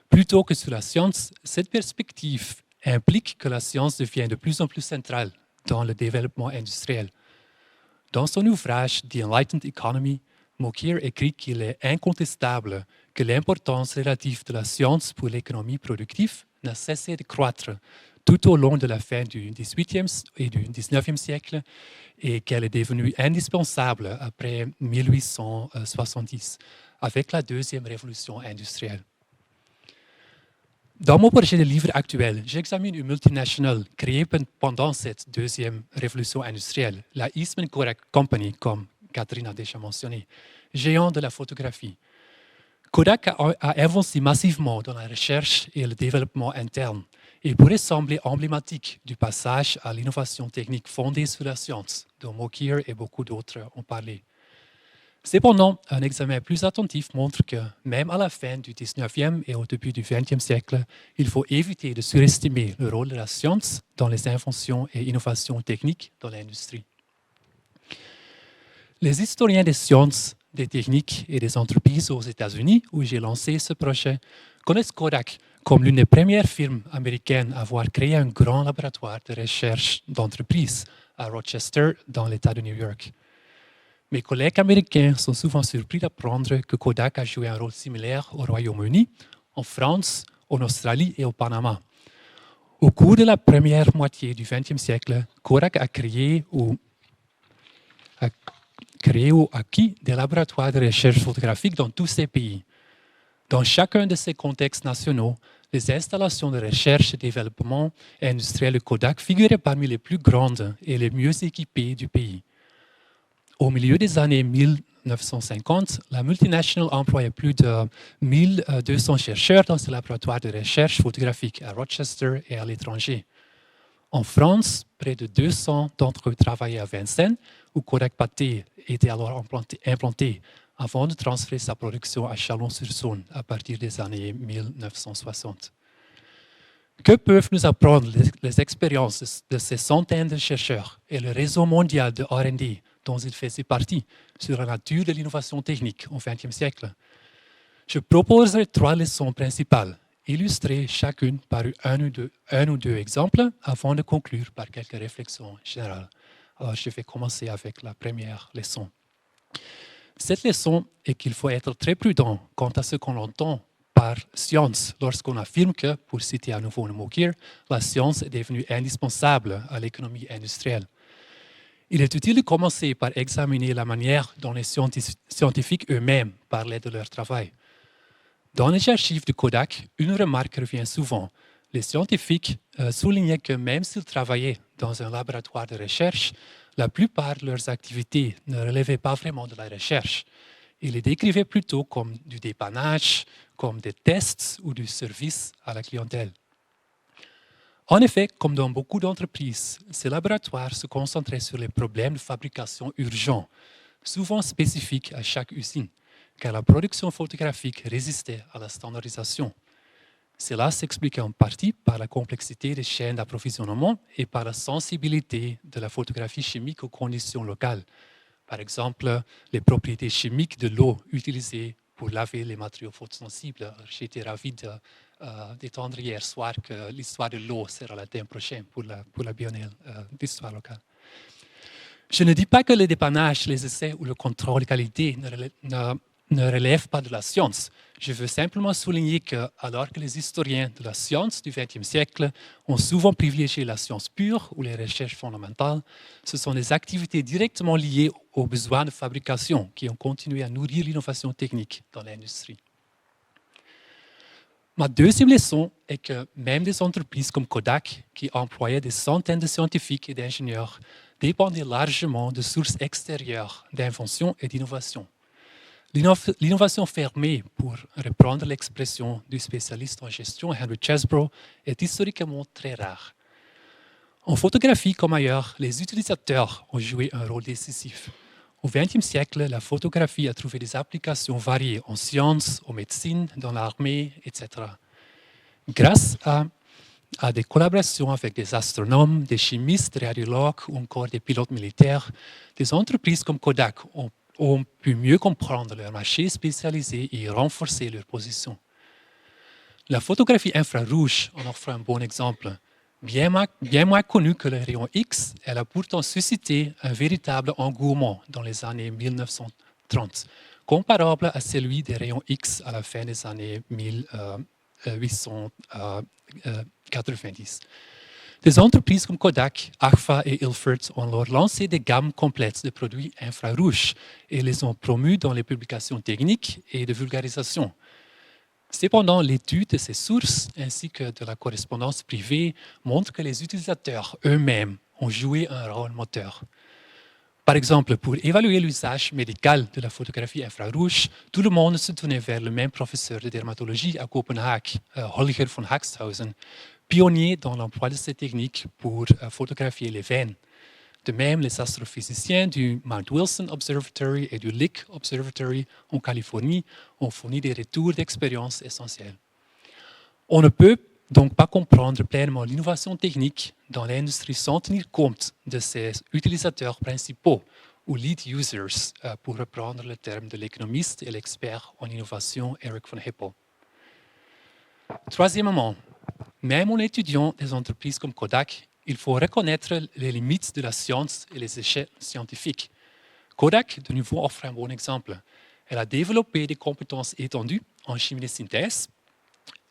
plutôt que sur la science, cette perspective implique que la science devient de plus en plus centrale dans le développement industriel. Dans son ouvrage The Enlightened Economy, Mokyr écrit qu'il est incontestable que l'importance relative de la science pour l'économie productive n'a cessé de croître tout au long de la fin du XVIIIe et du XIXe siècle et qu'elle est devenue indispensable après 1870 avec la deuxième révolution industrielle. Dans mon projet de livre actuel, j'examine une multinationale créée pendant cette deuxième révolution industrielle, la Eastman Kodak Company, comme Catherine a déjà mentionné, géant de la photographie. Kodak a avancé massivement dans la recherche et le développement interne et pourrait sembler emblématique du passage à l'innovation technique fondée sur la science, dont Mokyr et beaucoup d'autres ont parlé. Cependant, un examen plus attentif montre que, même à la fin du 19e et au début du 20e siècle, il faut éviter de surestimer le rôle de la science dans les inventions et innovations techniques dans l'industrie. Les historiens des sciences, des techniques et des entreprises aux États-Unis, où j'ai lancé ce projet, connaissent Kodak comme l'une des premières firmes américaines à avoir créé un grand laboratoire de recherche d'entreprise à Rochester, dans l'État de New York. Mes collègues américains sont souvent surpris d'apprendre que Kodak a joué un rôle similaire au Royaume-Uni, en France, en Australie et au Panama. Au cours de la première moitié du XXe siècle, Kodak a créé ou acquis des laboratoires de recherche photographique dans tous ces pays. Dans chacun de ces contextes nationaux, les installations de recherche et développement industriel de Kodak figuraient parmi les plus grandes et les mieux équipées du pays. Au milieu des années 1950, la multinationale employait plus de 1200 chercheurs dans ses laboratoires de recherche photographique à Rochester et à l'étranger. En France, près de 200 d'entre eux travaillaient à Vincennes, où Kodak Pathé était alors implanté avant de transférer sa production à Chalon-sur-Saône à partir des années 1960. Que peuvent nous apprendre les expériences de ces centaines de chercheurs et le réseau mondial de R&D dont ils faisaient partie sur la nature de l'innovation technique au XXe siècle? Je proposerai 3 leçons principales, illustrées chacune par un ou deux exemples avant de conclure par quelques réflexions générales. Alors, je vais commencer avec la première leçon. Cette leçon est qu'il faut être très prudent quant à ce qu'on entend par science lorsqu'on affirme que, pour citer à nouveau Mokyr, la science est devenue indispensable à l'économie industrielle. Il est utile de commencer par examiner la manière dont les scientifiques eux-mêmes parlaient de leur travail. Dans les archives de Kodak, une remarque revient souvent. Les scientifiques soulignaient que même s'ils travaillaient dans un laboratoire de recherche, la plupart de leurs activités ne relevaient pas vraiment de la recherche. Ils les décrivaient plutôt comme du dépannage, comme des tests ou du service à la clientèle. En effet, comme dans beaucoup d'entreprises, ces laboratoires se concentraient sur les problèmes de fabrication urgents, souvent spécifiques à chaque usine, car la production photographique résistait à la standardisation. Cela s'explique en partie par la complexité des chaînes d'approvisionnement et par la sensibilité de la photographie chimique aux conditions locales. Par exemple, les propriétés chimiques de l'eau utilisée pour laver les matériaux photosensibles. J'étais ravi d'étendre hier soir que l'histoire de l'eau sera la thème prochain pour la biennale d'histoire locale. Je ne dis pas que le dépannage, les essais ou le contrôle de qualité ne relèvent pas de la science. Je veux simplement souligner que, alors que les historiens de la science du XXe siècle ont souvent privilégié la science pure ou les recherches fondamentales, ce sont des activités directement liées aux besoins de fabrication qui ont continué à nourrir l'innovation technique dans l'industrie. Ma deuxième leçon est que même des entreprises comme Kodak, qui employaient des centaines de scientifiques et d'ingénieurs, dépendaient largement de sources extérieures d'invention et d'innovation. L'innovation fermée, pour reprendre l'expression du spécialiste en gestion Henry Chesbrough, est historiquement très rare. En photographie comme ailleurs, les utilisateurs ont joué un rôle décisif. Au XXe siècle, la photographie a trouvé des applications variées en sciences, en médecine, dans l'armée, etc. Grâce à des collaborations avec des astronomes, des chimistes, des radiologues ou encore des pilotes militaires, des entreprises comme Kodak ont pu mieux comprendre leur marché spécialisé et renforcer leur position. La photographie infrarouge en offre un bon exemple. Bien moins connue que le rayon X, elle a pourtant suscité un véritable engouement dans les années 1930, comparable à celui des rayons X à la fin des années 1890. Des entreprises comme Kodak, Agfa et Ilford ont alors lancé des gammes complètes de produits infrarouges et les ont promus dans les publications techniques et de vulgarisation. Cependant, l'étude de ces sources ainsi que de la correspondance privée montre que les utilisateurs eux-mêmes ont joué un rôle moteur. Par exemple, pour évaluer l'usage médical de la photographie infrarouge, tout le monde se tournait vers le même professeur de dermatologie à Copenhague, Holger von Haxthausen, pionnier dans l'emploi de ces techniques pour photographier les veines. De même, les astrophysiciens du Mount Wilson Observatory et du Lick Observatory en Californie ont fourni des retours d'expérience essentiels. On ne peut donc pas comprendre pleinement l'innovation technique dans l'industrie sans tenir compte de ses utilisateurs principaux, ou lead users, pour reprendre le terme de l'économiste et l'expert en innovation Eric von Hippel. Troisièmement, même en étudiant des entreprises comme Kodak, il faut reconnaître les limites de la science et les échecs scientifiques. Kodak, de nouveau, offre un bon exemple. Elle a développé des compétences étendues en chimie de synthèse.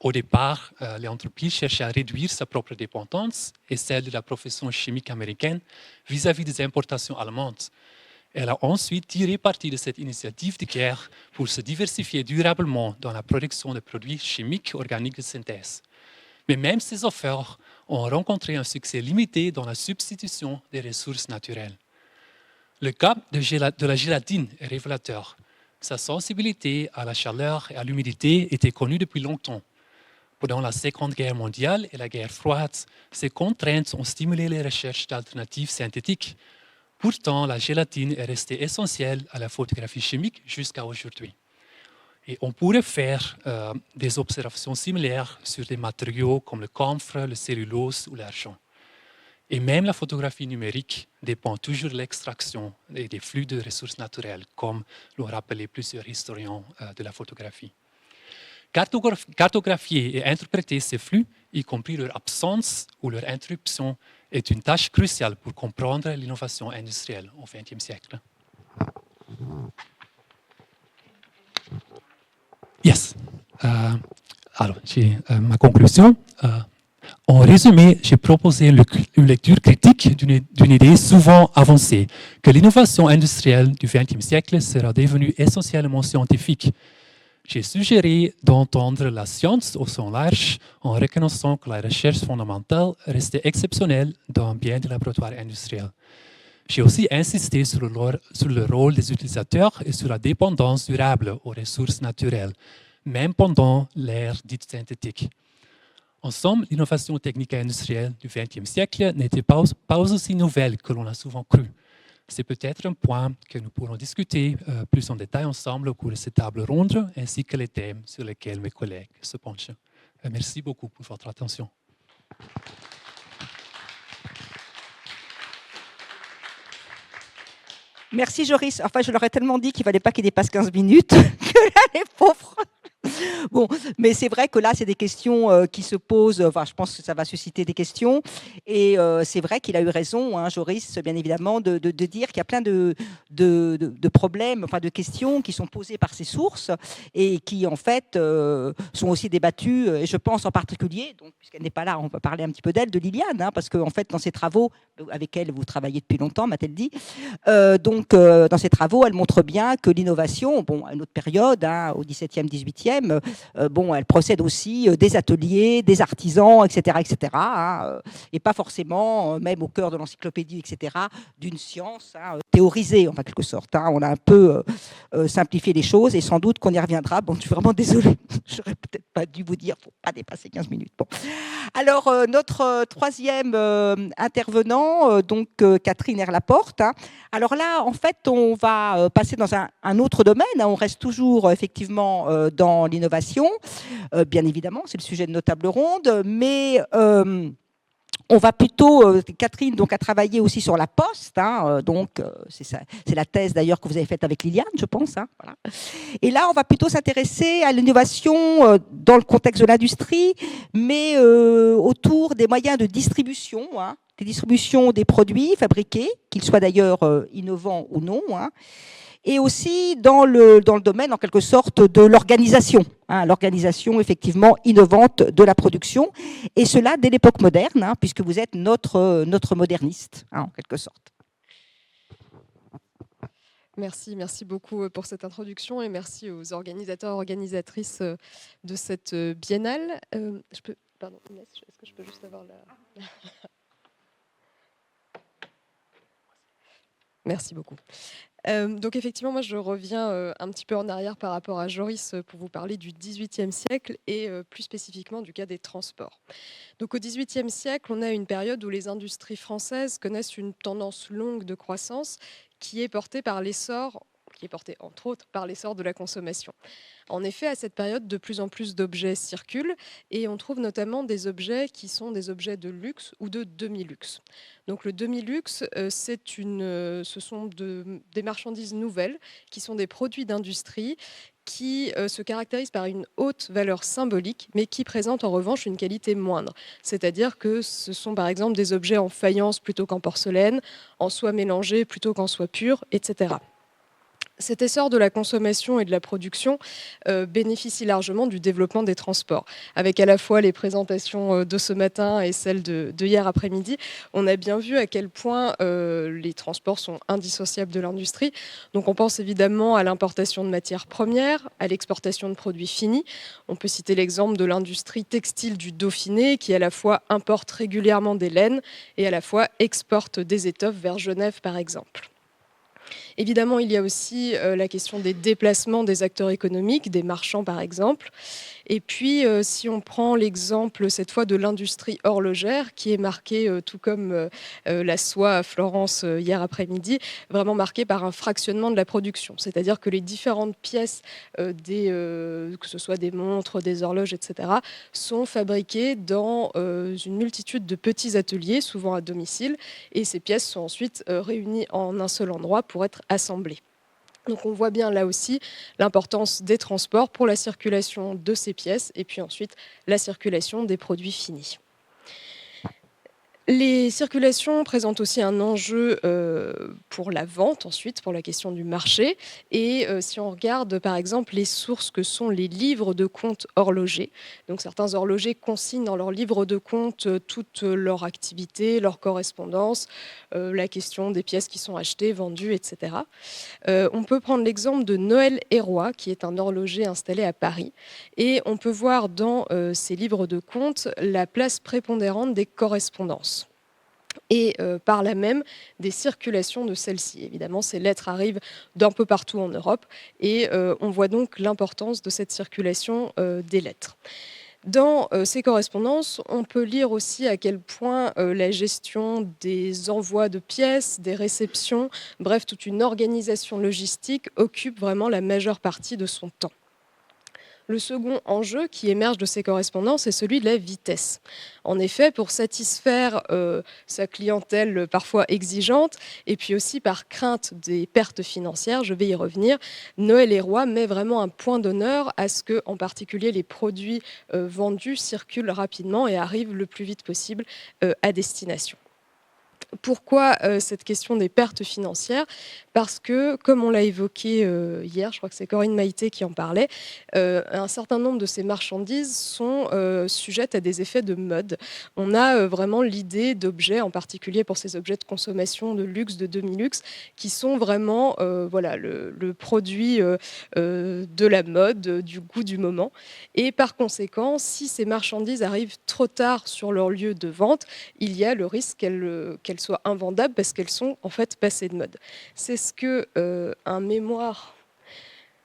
Au départ, l'entreprise cherchait à réduire sa propre dépendance et celle de la profession chimique américaine vis-à-vis des importations allemandes. Elle a ensuite tiré parti de cette initiative de guerre pour se diversifier durablement dans la production de produits chimiques organiques de synthèse. Mais même ces efforts ont rencontré un succès limité dans la substitution des ressources naturelles. Le cas de la gélatine est révélateur. Sa sensibilité à la chaleur et à l'humidité était connue depuis longtemps. Pendant la Seconde Guerre mondiale et la guerre froide, ces contraintes ont stimulé les recherches d'alternatives synthétiques. Pourtant, la gélatine est restée essentielle à la photographie chimique jusqu'à aujourd'hui. Et on pourrait faire des observations similaires sur des matériaux comme le camphre, le cellulose ou l'argent. Et même la photographie numérique dépend toujours de l'extraction et des flux de ressources naturelles, comme l'ont rappelé plusieurs historiens de la photographie. Cartographier et interpréter ces flux, y compris leur absence ou leur interruption, est une tâche cruciale pour comprendre l'innovation industrielle au XXe siècle. Yes. Alors, j'ai ma conclusion. En résumé, j'ai proposé une lecture critique d'une idée souvent avancée, que l'innovation industrielle du XXe siècle sera devenue essentiellement scientifique. J'ai suggéré d'entendre la science au sens large en reconnaissant que la recherche fondamentale restait exceptionnelle dans bien des laboratoires industriels. J'ai aussi insisté sur le rôle des utilisateurs et sur la dépendance durable aux ressources naturelles, même pendant l'ère dite synthétique. En somme, l'innovation technique et industrielle du XXe siècle n'était pas aussi nouvelle que l'on a souvent cru. C'est peut-être un point que nous pourrons discuter plus en détail ensemble au cours de cette table ronde, ainsi que les thèmes sur lesquels mes collègues se penchent. Merci beaucoup pour votre attention. Merci Joris. Enfin, je leur ai tellement dit qu'il ne fallait pas qu'ils dépassent 15 minutes que là, les pauvres. Bon, mais c'est vrai que là, c'est des questions qui se posent. Enfin, je pense que ça va susciter des questions. Et c'est vrai qu'il a eu raison, hein, Joris, bien évidemment, de dire qu'il y a plein de problèmes, enfin de questions qui sont posées par ces sources et qui, en fait, sont aussi débattues. Et je pense en particulier, donc, puisqu'elle n'est pas là, on va parler un petit peu d'elle, de Liliane, hein, parce qu'en fait, dans ses travaux, avec elle, vous travaillez depuis longtemps, m'a-t-elle dit. Dans ses travaux, elle montre bien que l'innovation, bon, à une autre période, hein, au XVIIe, XVIIIe, troisième, bon, elle procède aussi des ateliers, des artisans, etc., etc., hein, et pas forcément, même au cœur de l'encyclopédie, etc., d'une science théorisée, en quelque sorte. Hein. On a un peu simplifié les choses et sans doute qu'on y reviendra. Bon, je suis vraiment désolée, j'aurais peut-être pas dû vous dire, il ne faut pas dépasser 15 minutes. Bon. Alors, notre troisième intervenant, donc Catherine Herlaporte. Hein. Alors là, en fait, on va passer dans un autre domaine. Hein. On reste toujours effectivement dans l'innovation. Bien évidemment, c'est le sujet de nos tables rondes, mais on va plutôt, Catherine donc, a travaillé aussi sur la poste, hein, donc c'est la thèse d'ailleurs que vous avez faite avec Liliane, je pense. Hein, voilà. Et là, on va plutôt s'intéresser à l'innovation dans le contexte de l'industrie, mais autour des moyens de distribution, hein, des distributions des produits fabriqués, qu'ils soient d'ailleurs innovants ou non, hein, et aussi dans le domaine, en quelque sorte, de l'organisation, hein, l'organisation effectivement innovante de la production, et cela dès l'époque moderne, hein, puisque vous êtes notre moderniste, hein, en quelque sorte. Merci beaucoup pour cette introduction et merci aux organisateurs et organisatrices de cette biennale. Pardon, Inès, est-ce que je peux juste avoir la... Merci beaucoup. Donc effectivement, moi je reviens un petit peu en arrière par rapport à Joris pour vous parler du XVIIIe siècle et plus spécifiquement du cas des transports. Donc au XVIIIe siècle, on a une période où les industries françaises connaissent une tendance longue de croissance qui est portée par l'essor, entre autres par l'essor de la consommation. En effet, à cette période, de plus en plus d'objets circulent et on trouve notamment des objets qui sont des objets de luxe ou de demi-luxe. Donc le demi-luxe, ce sont des marchandises nouvelles qui sont des produits d'industrie qui se caractérisent par une haute valeur symbolique, mais qui présentent en revanche une qualité moindre. C'est-à-dire que ce sont par exemple des objets en faïence plutôt qu'en porcelaine, en soie mélangée plutôt qu'en soie pure, etc. Cet essor de la consommation et de la production bénéficie largement du développement des transports. Avec à la fois les présentations de ce matin et celles de hier après-midi, on a bien vu à quel point les transports sont indissociables de l'industrie. Donc on pense évidemment à l'importation de matières premières, à l'exportation de produits finis. On peut citer l'exemple de l'industrie textile du Dauphiné qui à la fois importe régulièrement des laines et à la fois exporte des étoffes vers Genève par exemple. Évidemment, il y a aussi la question des déplacements des acteurs économiques, des marchands par exemple. Et puis, si on prend l'exemple cette fois de l'industrie horlogère, qui est marquée, tout comme la soie à Florence hier après-midi, vraiment marquée par un fractionnement de la production. C'est-à-dire que les différentes pièces, que ce soit des montres, des horloges, etc., sont fabriquées dans une multitude de petits ateliers, souvent à domicile. Et ces pièces sont ensuite réunies en un seul endroit pour être assemblées. Donc on voit bien là aussi l'importance des transports pour la circulation de ces pièces et puis ensuite la circulation des produits finis. Les circulations présentent aussi un enjeu pour la vente, ensuite, pour la question du marché. Et si on regarde, par exemple, les sources que sont les livres de compte horlogers, donc certains horlogers consignent dans leurs livres de compte toute leur activité, leur correspondance, la question des pièces qui sont achetées, vendues, etc. On peut prendre l'exemple de Noël Héroy, qui est un horloger installé à Paris. Et on peut voir dans ces livres de compte la place prépondérante des correspondances. Et par là même des circulations de celles-ci. Évidemment, ces lettres arrivent d'un peu partout en Europe et on voit donc l'importance de cette circulation des lettres. Dans ces correspondances, on peut lire aussi à quel point la gestion des envois de pièces, des réceptions, bref, toute une organisation logistique occupe vraiment la majeure partie de son temps. Le second enjeu qui émerge de ces correspondances est celui de la vitesse. En effet, pour satisfaire sa clientèle parfois exigeante, et puis aussi par crainte des pertes financières, je vais y revenir, Noël Héroy met vraiment un point d'honneur à ce que, en particulier, les produits vendus circulent rapidement et arrivent le plus vite possible à destination. Pourquoi cette question des pertes financières? Parce que, comme on l'a évoqué hier, je crois que c'est Corinne Maïté qui en parlait, un certain nombre de ces marchandises sont sujettes à des effets de mode. On a vraiment l'idée d'objets, en particulier pour ces objets de consommation de luxe, de demi-luxe, qui sont vraiment voilà, le produit de la mode, du goût du moment. Et par conséquent, si ces marchandises arrivent trop tard sur leur lieu de vente, il y a le risque qu'elles soient invendables parce qu'elles sont en fait passées de mode. C'est ce que un mémoire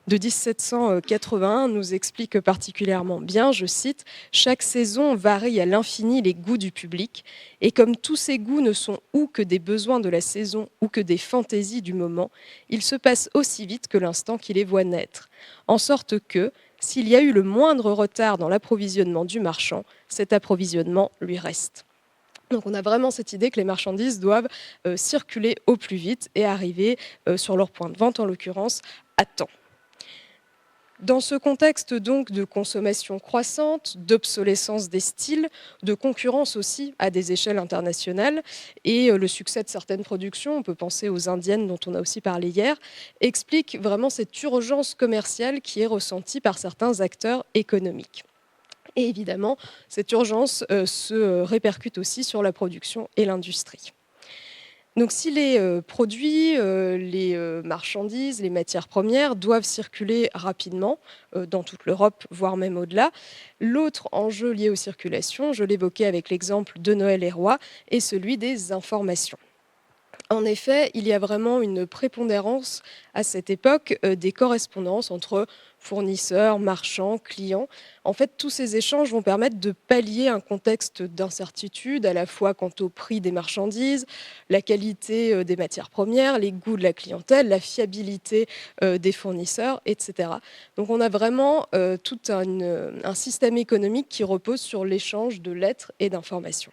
de 1781 nous explique particulièrement bien, je cite, « Chaque saison varie à l'infini les goûts du public, et comme tous ces goûts ne sont ou que des besoins de la saison ou que des fantaisies du moment, ils se passent aussi vite que l'instant qui les voit naître, en sorte que, s'il y a eu le moindre retard dans l'approvisionnement du marchand, cet approvisionnement lui reste. » Donc on a vraiment cette idée que les marchandises doivent circuler au plus vite et arriver sur leur point de vente, en l'occurrence, à temps. Dans ce contexte donc de consommation croissante, d'obsolescence des styles, de concurrence aussi à des échelles internationales et le succès de certaines productions, on peut penser aux indiennes dont on a aussi parlé hier, explique vraiment cette urgence commerciale qui est ressentie par certains acteurs économiques. Et évidemment, cette urgence se répercute aussi sur la production et l'industrie. Donc si les produits, les marchandises, les matières premières doivent circuler rapidement dans toute l'Europe, voire même au-delà, l'autre enjeu lié aux circulations, je l'évoquais avec l'exemple de Noël et Roy, est celui des informations. En effet, il y a vraiment une prépondérance à cette époque des correspondances entre fournisseurs, marchands, clients. En fait, tous ces échanges vont permettre de pallier un contexte d'incertitude, à la fois quant au prix des marchandises, la qualité des matières premières, les goûts de la clientèle, la fiabilité des fournisseurs, etc. Donc on a vraiment tout un système économique qui repose sur l'échange de lettres et d'informations.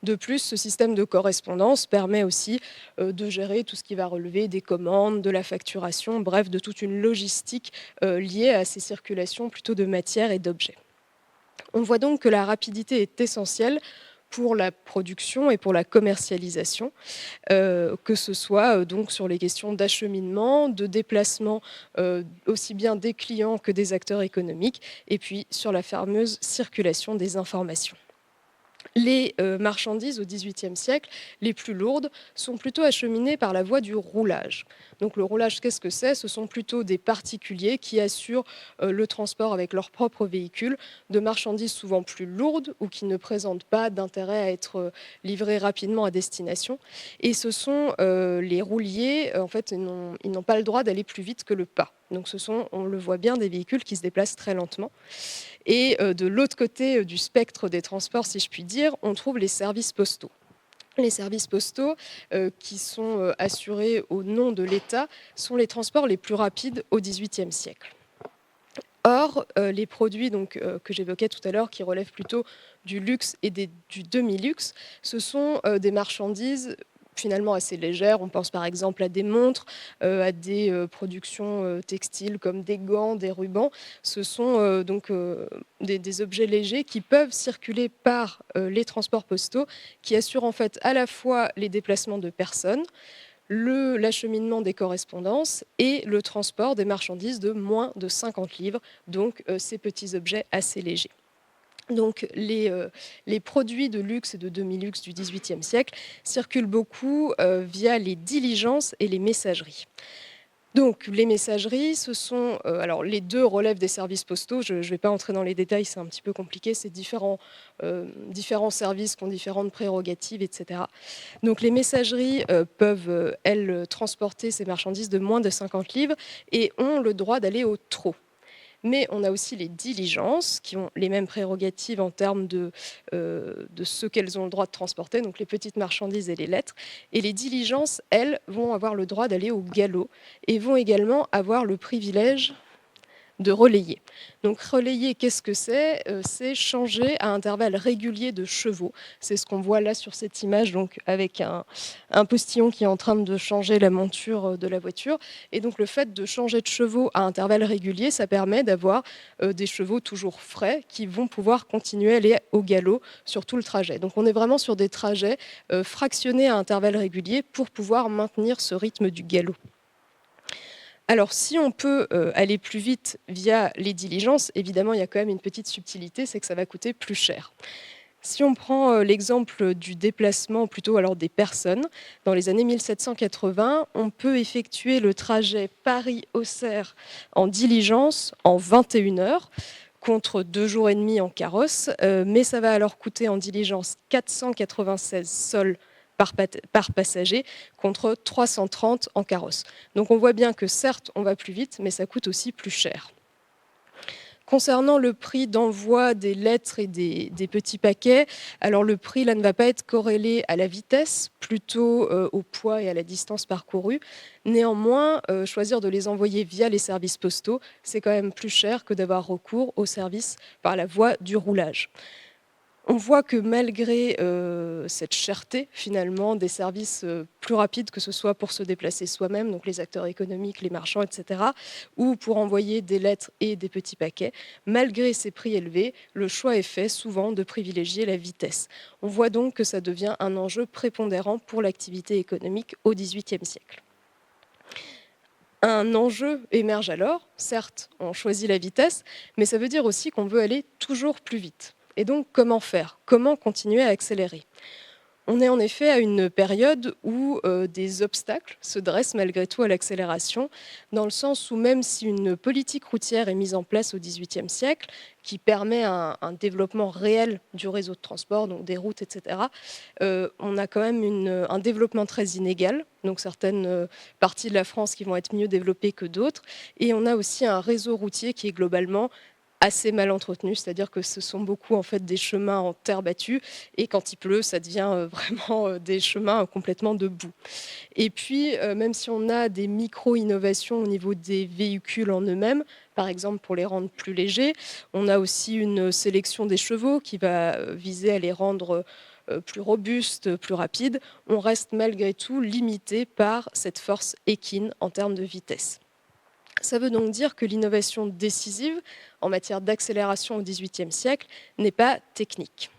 De plus, ce système de correspondance permet aussi de gérer tout ce qui va relever des commandes, de la facturation, bref, de toute une logistique liée à ces circulations plutôt de matières et d'objets. On voit donc que la rapidité est essentielle pour la production et pour la commercialisation, que ce soit donc sur les questions d'acheminement, de déplacement aussi bien des clients que des acteurs économiques, et puis sur la fameuse circulation des informations. Les marchandises au XVIIIe siècle, les plus lourdes, sont plutôt acheminées par la voie du roulage. Donc le roulage, qu'est-ce que c'est? Ce sont plutôt des particuliers qui assurent le transport avec leur propre véhicule de marchandises souvent plus lourdes ou qui ne présentent pas d'intérêt à être livrées rapidement à destination. Et ce sont les rouliers, en fait, ils n'ont pas le droit d'aller plus vite que le pas. Donc ce sont, on le voit bien, des véhicules qui se déplacent très lentement. Et de l'autre côté du spectre des transports, si je puis dire, on trouve les services postaux. Les services postaux, qui sont assurés au nom de l'État, sont les transports les plus rapides au XVIIIe siècle. Or, les produits donc, que j'évoquais tout à l'heure, qui relèvent plutôt du luxe et du demi-luxe, ce sont des marchandises finalement assez légères. On pense par exemple à des montres, à des productions textiles comme des gants, des rubans. Ce sont donc des objets légers qui peuvent circuler par les transports postaux, qui assurent en fait à la fois les déplacements de personnes, l'acheminement des correspondances et le transport des marchandises de moins de 50 livres, donc ces petits objets assez légers. Donc les produits de luxe et de demi-luxe du XVIIIe siècle circulent beaucoup via les diligences et les messageries. Donc les messageries, ce sont, alors les deux relèvent des services postaux, je ne vais pas entrer dans les détails, c'est un petit peu compliqué, c'est différents services qui ont différentes prérogatives, etc. Donc les messageries peuvent, elles, transporter ces marchandises de moins de 50 livres et ont le droit d'aller au trot. Mais on a aussi les diligences qui ont les mêmes prérogatives en termes de ce qu'elles ont le droit de transporter, donc les petites marchandises et les lettres. Et les diligences, elles, vont avoir le droit d'aller au galop et vont également avoir le privilège de relayer. Donc relayer, qu'est-ce que c'est ? C'est changer à intervalles réguliers de chevaux. C'est ce qu'on voit là sur cette image, donc avec un postillon qui est en train de changer la monture de la voiture. Et donc le fait de changer de chevaux à intervalles réguliers, ça permet d'avoir des chevaux toujours frais qui vont pouvoir continuer à aller au galop sur tout le trajet. Donc on est vraiment sur des trajets fractionnés à intervalles réguliers pour pouvoir maintenir ce rythme du galop. Alors, si on peut aller plus vite via les diligences, évidemment, il y a quand même une petite subtilité, c'est que ça va coûter plus cher. Si on prend l'exemple du déplacement, plutôt alors des personnes, dans les années 1780, on peut effectuer le trajet Paris-Auxerre en diligence en 21 heures, contre 2 jours et demi en carrosse, mais ça va alors coûter en diligence 496 sols par passager contre 330 en carrosse. Donc on voit bien que certes on va plus vite, mais ça coûte aussi plus cher. Concernant le prix d'envoi des lettres et des petits paquets, alors le prix là ne va pas être corrélé à la vitesse, plutôt au poids et à la distance parcourue. Néanmoins, choisir de les envoyer via les services postaux, c'est quand même plus cher que d'avoir recours aux services par la voie du roulage. On voit que malgré cette cherté, finalement, des services plus rapides, que ce soit pour se déplacer soi-même, donc les acteurs économiques, les marchands, etc., ou pour envoyer des lettres et des petits paquets, malgré ces prix élevés, le choix est fait souvent de privilégier la vitesse. On voit donc que ça devient un enjeu prépondérant pour l'activité économique au XVIIIe siècle. Un enjeu émerge alors, certes, on choisit la vitesse, mais ça veut dire aussi qu'on veut aller toujours plus vite. Et donc, comment faire ? Comment continuer à accélérer ? On est en effet à une période où des obstacles se dressent malgré tout à l'accélération, dans le sens où même si une politique routière est mise en place au XVIIIe siècle, qui permet un développement réel du réseau de transport, donc des routes, etc., on a quand même un développement très inégal, donc certaines parties de la France qui vont être mieux développées que d'autres, et on a aussi un réseau routier qui est globalement assez mal entretenu, c'est-à-dire que ce sont beaucoup en fait des chemins en terre battue et quand il pleut, ça devient vraiment des chemins complètement de boue. Et puis, même si on a des micro-innovations au niveau des véhicules en eux-mêmes, par exemple pour les rendre plus légers, on a aussi une sélection des chevaux qui va viser à les rendre plus robustes, plus rapides. On reste malgré tout limité par cette force équine en termes de vitesse. Ça veut donc dire que l'innovation décisive en matière d'accélération au XVIIIe siècle n'est pas technique.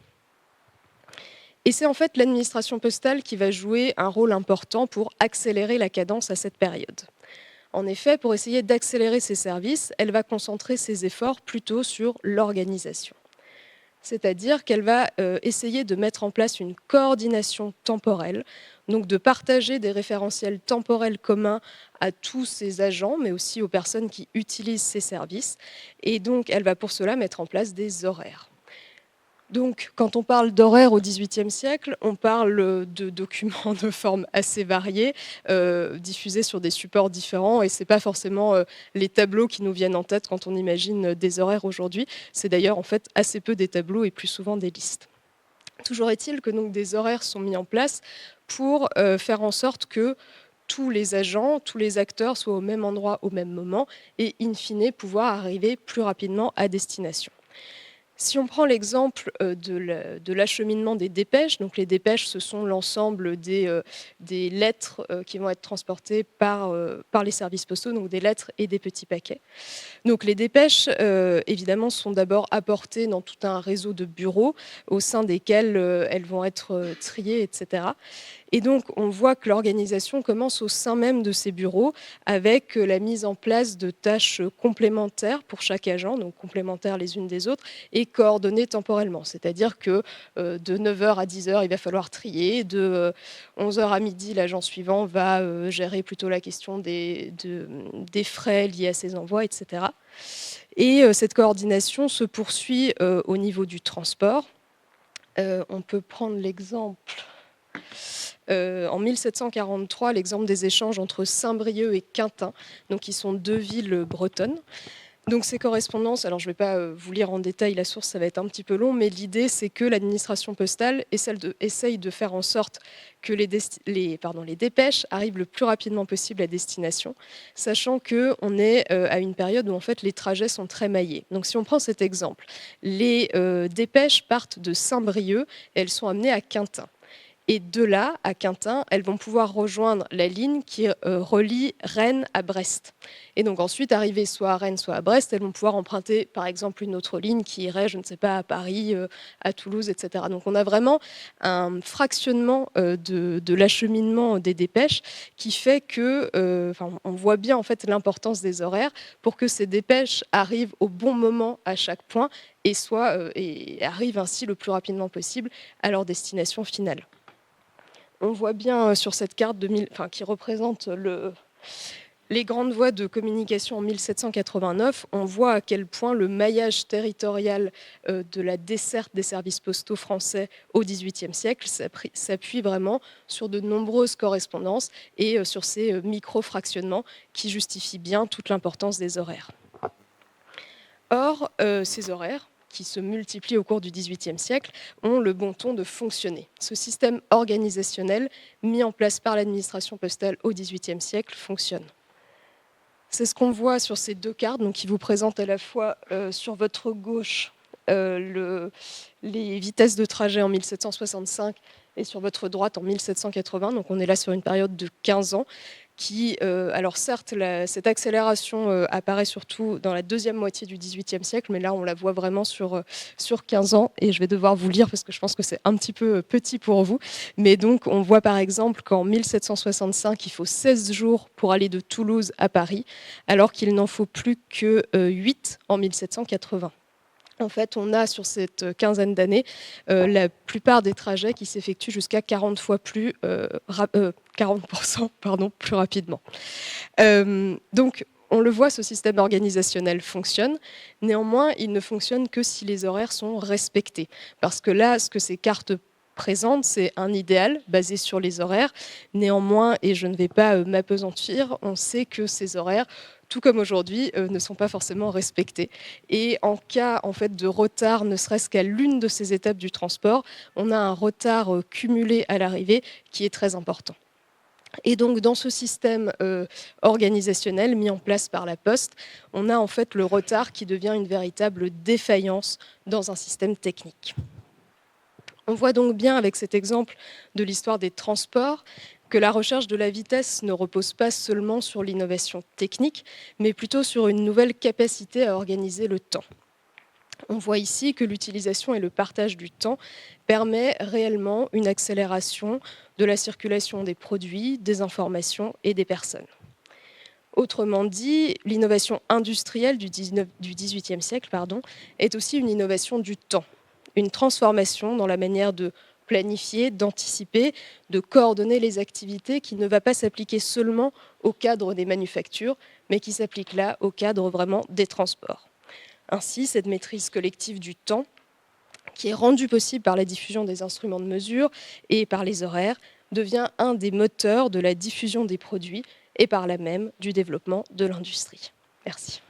Et c'est en fait l'administration postale qui va jouer un rôle important pour accélérer la cadence à cette période. En effet, pour essayer d'accélérer ses services, elle va concentrer ses efforts plutôt sur l'organisation. C'est-à-dire qu'elle va essayer de mettre en place une coordination temporelle, donc de partager des référentiels temporels communs à tous ses agents, mais aussi aux personnes qui utilisent ces services. Et donc, elle va pour cela mettre en place des horaires. Donc, quand on parle d'horaires au XVIIIe siècle, on parle de documents de forme assez variées, diffusés sur des supports différents, et ce n'est pas forcément les tableaux qui nous viennent en tête quand on imagine des horaires aujourd'hui. C'est d'ailleurs en fait assez peu des tableaux et plus souvent des listes. Toujours est-il que donc, des horaires sont mis en place pour faire en sorte que tous les agents, tous les acteurs soient au même endroit au même moment et in fine pouvoir arriver plus rapidement à destination. Si on prend l'exemple de l'acheminement des dépêches, donc les dépêches, ce sont l'ensemble des lettres qui vont être transportées par les services postaux, donc des lettres et des petits paquets. Donc les dépêches, évidemment, sont d'abord apportées dans tout un réseau de bureaux au sein desquels elles vont être triées, etc. Et donc, on voit que l'organisation commence au sein même de ces bureaux avec la mise en place de tâches complémentaires pour chaque agent, donc complémentaires les unes des autres, et coordonnées temporellement. C'est-à-dire que de 9h à 10h, il va falloir trier, de 11h à midi, l'agent suivant va gérer plutôt la question des frais liés à ces envois, etc. Et cette coordination se poursuit au niveau du transport. On peut prendre l'exemple... en 1743, l'exemple des échanges entre Saint-Brieuc et Quintin, donc qui sont deux villes bretonnes. Donc ces correspondances, alors je ne vais pas vous lire en détail la source, ça va être un petit peu long, mais l'idée c'est que l'administration postale essaye de faire en sorte que les dépêches arrivent le plus rapidement possible à destination, sachant qu'on est à une période où en fait les trajets sont très maillés. Donc si on prend cet exemple, les dépêches partent de Saint-Brieuc et elles sont amenées à Quintin. Et de là, à Quintin, elles vont pouvoir rejoindre la ligne qui relie Rennes à Brest. Et donc ensuite, arrivées soit à Rennes, soit à Brest, elles vont pouvoir emprunter, par exemple, une autre ligne qui irait, je ne sais pas, à Paris, à Toulouse, etc. Donc on a vraiment un fractionnement de l'acheminement des dépêches qui fait que, on voit bien en fait l'importance des horaires pour que ces dépêches arrivent au bon moment à chaque point et arrivent ainsi le plus rapidement possible à leur destination finale. On voit bien sur cette carte qui représente les grandes voies de communication en 1789, on voit à quel point le maillage territorial de la desserte des services postaux français au XVIIIe siècle s'appuie vraiment sur de nombreuses correspondances et sur ces micro-fractionnements qui justifient bien toute l'importance des horaires. Or, ces horaires, qui se multiplient au cours du XVIIIe siècle, ont le bon ton de fonctionner. Ce système organisationnel mis en place par l'administration postale au XVIIIe siècle fonctionne. C'est ce qu'on voit sur ces deux cartes, donc qui vous présentent à la fois sur votre gauche les vitesses de trajet en 1765 et sur votre droite en 1780. Donc on est là sur une période de 15 ans. Alors certes, cette accélération apparaît surtout dans la deuxième moitié du XVIIIe siècle, mais là on la voit vraiment sur 15 ans, et je vais devoir vous lire parce que je pense que c'est un petit peu petit pour vous. Mais donc on voit par exemple qu'en 1765, il faut 16 jours pour aller de Toulouse à Paris, alors qu'il n'en faut plus que 8 en 1780. En fait, on a sur cette quinzaine d'années la plupart des trajets qui s'effectuent jusqu'à 40% plus rapidement. Donc, on le voit, ce système organisationnel fonctionne. Néanmoins, il ne fonctionne que si les horaires sont respectés. Parce que là, ce que ces cartes présentent, c'est un idéal basé sur les horaires. Néanmoins, et je ne vais pas m'appesantir, on sait que ces horaires, tout comme aujourd'hui, ne sont pas forcément respectés. Et en cas de retard, ne serait-ce qu'à l'une de ces étapes du transport, on a un retard cumulé à l'arrivée qui est très important. Et donc, dans ce système organisationnel mis en place par la Poste, on a en fait le retard qui devient une véritable défaillance dans un système technique. On voit donc bien avec cet exemple de l'histoire des transports que la recherche de la vitesse ne repose pas seulement sur l'innovation technique, mais plutôt sur une nouvelle capacité à organiser le temps. On voit ici que l'utilisation et le partage du temps permet réellement une accélération de la circulation des produits, des informations et des personnes. Autrement dit, l'innovation industrielle du XVIIIe siècle est aussi une innovation du temps, une transformation dans la manière de planifier, d'anticiper, de coordonner les activités qui ne va pas s'appliquer seulement au cadre des manufactures, mais qui s'applique là au cadre vraiment des transports. Ainsi, cette maîtrise collective du temps, qui est rendue possible par la diffusion des instruments de mesure et par les horaires, devient un des moteurs de la diffusion des produits et par là même du développement de l'industrie. Merci.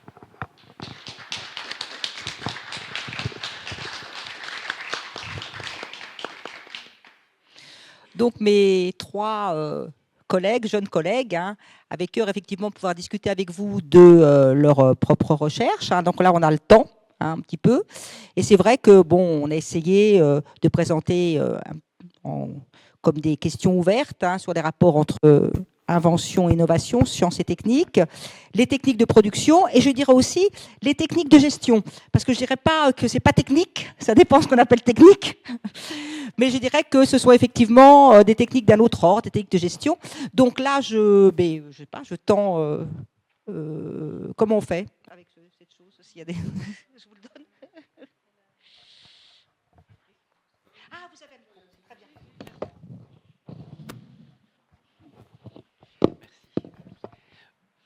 Donc mes trois jeunes collègues, avec eux, effectivement, pouvoir discuter avec vous de leur propre recherche. Donc là, on a le temps, un petit peu. Et c'est vrai que on a essayé de présenter comme des questions ouvertes sur des rapports entre invention, innovation, sciences et techniques, les techniques de production et je dirais aussi les techniques de gestion. Parce que je ne dirais pas que ce n'est pas technique, ça dépend ce qu'on appelle technique, mais je dirais que ce sont effectivement des techniques d'un autre ordre, des techniques de gestion. Donc là, je tends... comment on fait avec cette chose s'il y a des... Je vous le donne. Ah, vous avez le micro, très bien.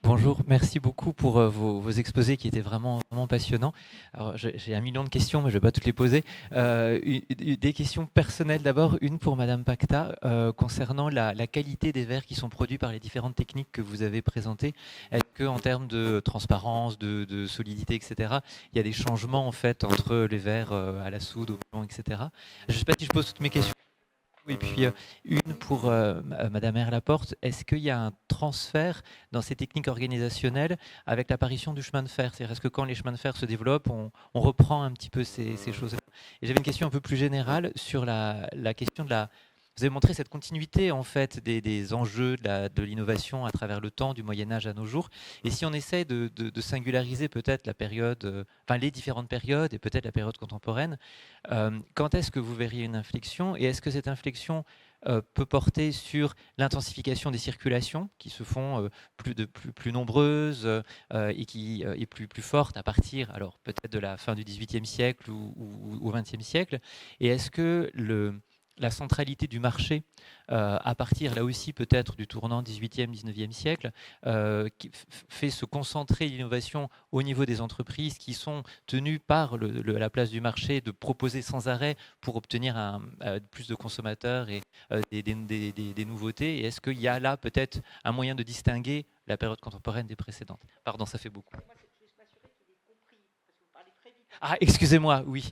Bonjour, merci beaucoup pour vos exposés qui étaient vraiment, vraiment passionnants. Alors, j'ai 1 million de questions, mais je ne vais pas toutes les poser. Des questions personnelles d'abord, une pour Madame Pacta, concernant la qualité des verres qui sont produits par les différentes techniques que vous avez présentées. Est-ce qu'en termes de transparence, de solidité, etc., il y a des changements en fait entre les verres à la soude, au plomb, etc. Je ne sais pas si je pose toutes mes questions. Et puis une pour Madame Laporte, est-ce qu'il y a un transfert dans ces techniques organisationnelles avec l'apparition du chemin de fer? C'est-à-dire, est-ce que quand les chemins de fer se développent, on reprend un petit peu ces choses-là? Et j'avais une question un peu plus générale sur la question de la... Vous avez montré cette continuité en fait des enjeux de l'innovation à travers le temps, du Moyen-Âge à nos jours. Et si on essaie de singulariser peut-être la période, enfin les différentes périodes et peut-être la période contemporaine, quand est-ce que vous verriez une inflexion? Et est-ce que cette inflexion peut porter sur l'intensification des circulations qui se font plus nombreuses et qui est plus forte à partir, alors peut-être de la fin du XVIIIe siècle ou au XXe siècle? Et est-ce que la centralité du marché, à partir là aussi peut-être du tournant 18e, 19e siècle, qui fait se concentrer l'innovation au niveau des entreprises qui sont tenues par la place du marché de proposer sans arrêt pour obtenir plus de consommateurs et des nouveautés. Et est-ce qu'il y a là peut-être un moyen de distinguer la période contemporaine des précédentes? Pardon, ça fait beaucoup. Ah, excusez-moi, oui.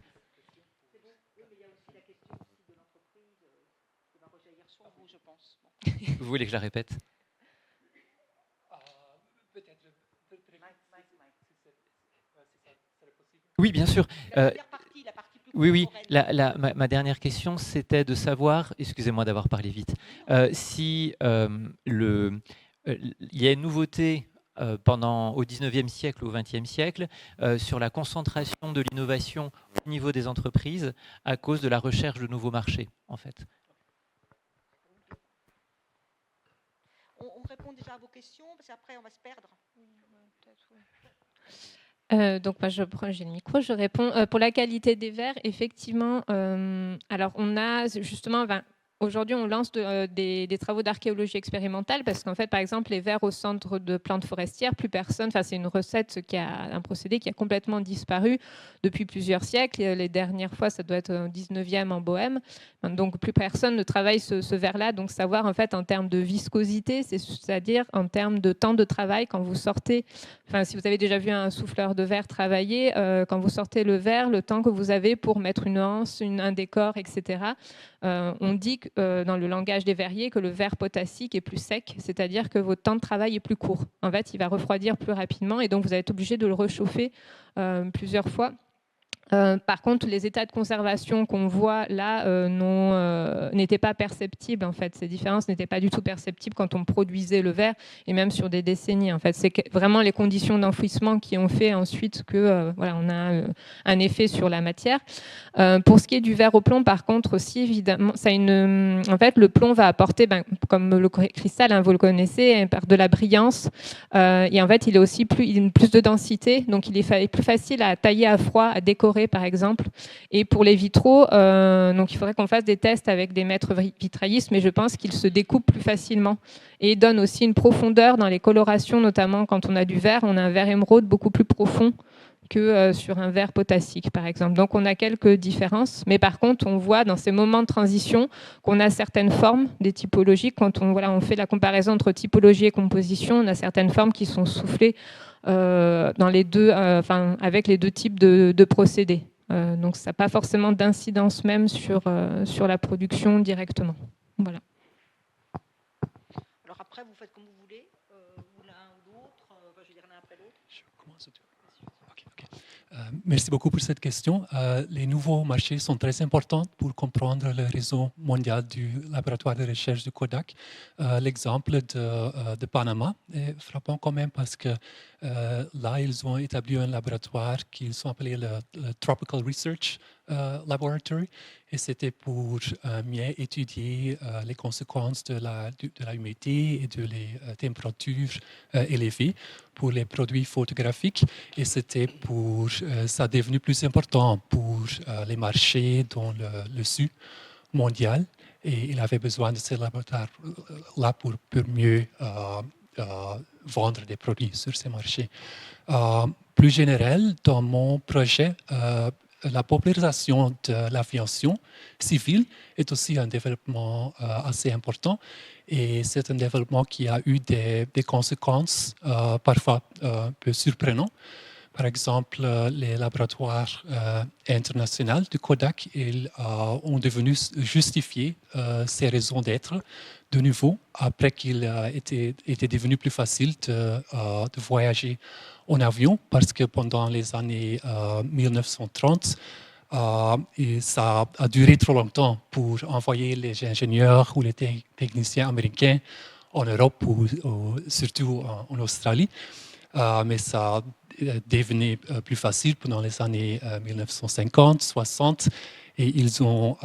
Vous voulez que je la répète? Oui, bien sûr. Oui. Ma dernière question, c'était de savoir, excusez-moi d'avoir parlé vite, si il y a une nouveauté au 19e siècle, au 20e siècle, sur la concentration de l'innovation au niveau des entreprises à cause de la recherche de nouveaux marchés, en fait. On répond déjà à vos questions, parce qu'après on va se perdre. Donc moi j'ai le micro, je réponds. Pour la qualité des verres, effectivement, alors on a justement, aujourd'hui on lance des travaux d'archéologie expérimentale parce qu'en fait, par exemple, les verres au centre de plantes forestières, plus personne, c'est une recette un procédé qui a complètement disparu depuis plusieurs siècles. Les dernières fois, ça doit être au 19e en Bohème. Donc plus personne ne travaille ce verre-là. Donc savoir en fait en termes de viscosité, c'est-à-dire en termes de temps de travail quand vous sortez. Si vous avez déjà vu un souffleur de verre travailler, quand vous sortez le verre, le temps que vous avez pour mettre une anse, un décor, etc. On dit dans le langage des verriers que le verre potassique est plus sec, c'est-à-dire que votre temps de travail est plus court. En fait, il va refroidir plus rapidement et donc vous allez être obligé de le réchauffer plusieurs fois. Par contre, les états de conservation qu'on voit là n'étaient pas perceptibles. En fait, ces différences n'étaient pas du tout perceptibles quand on produisait le verre et même sur des décennies. En fait, c'est vraiment les conditions d'enfouissement qui ont fait ensuite que on a un effet sur la matière. Pour ce qui est du verre au plomb, par contre, aussi évidemment, en fait, le plomb va apporter, comme le cristal, vous le connaissez, de la brillance et en fait, il est aussi plus de densité, donc il est plus facile à tailler à froid, à décorer par exemple. Et pour les vitraux, donc il faudrait qu'on fasse des tests avec des maîtres vitraillistes, mais je pense qu'ils se découpent plus facilement et donnent aussi une profondeur dans les colorations, notamment quand on a du verre. On a un verre émeraude beaucoup plus profond que sur un verre potassique, par exemple. Donc on a quelques différences, mais par contre, on voit dans ces moments de transition qu'on a certaines formes des typologies. Quand on fait la comparaison entre typologie et composition, on a certaines formes qui sont soufflées dans les deux, avec les deux types de procédés. Donc ça n'a pas forcément d'incidence même sur la production directement. Voilà. Alors après, vous faites comme vous voulez, ou l'un ou l'autre, je veux dire l'un après l'autre. Je commence. Merci beaucoup pour cette question. Les nouveaux marchés sont très importants pour comprendre le réseau mondial du laboratoire de recherche du Kodak. L'exemple de Panama est frappant quand même parce que là, ils ont établi un laboratoire qu'ils ont appelé le Tropical Research Laboratory et c'était pour mieux étudier les conséquences de la humidité et de les températures élevées pour les produits photographiques et c'était ça est devenu plus important pour les marchés dans le sud mondial et il avait besoin de ce laboratoire-là pour mieux vendre des produits sur ces marchés. Plus général, dans mon projet, la popularisation de l'aviation civile est aussi un développement assez important et c'est un développement qui a eu des conséquences parfois un peu surprenantes. Par exemple, les laboratoires internationaux du Kodak ils, ont devenu justifier ces raisons d'être de nouveau après qu'il était devenu plus facile de voyager en avion parce que pendant les années 1930, et ça a duré trop longtemps pour envoyer les ingénieurs ou les techniciens américains en Europe ou surtout en Australie. Mais ça devenait plus facile pendant les années 1950, 60, et ils ont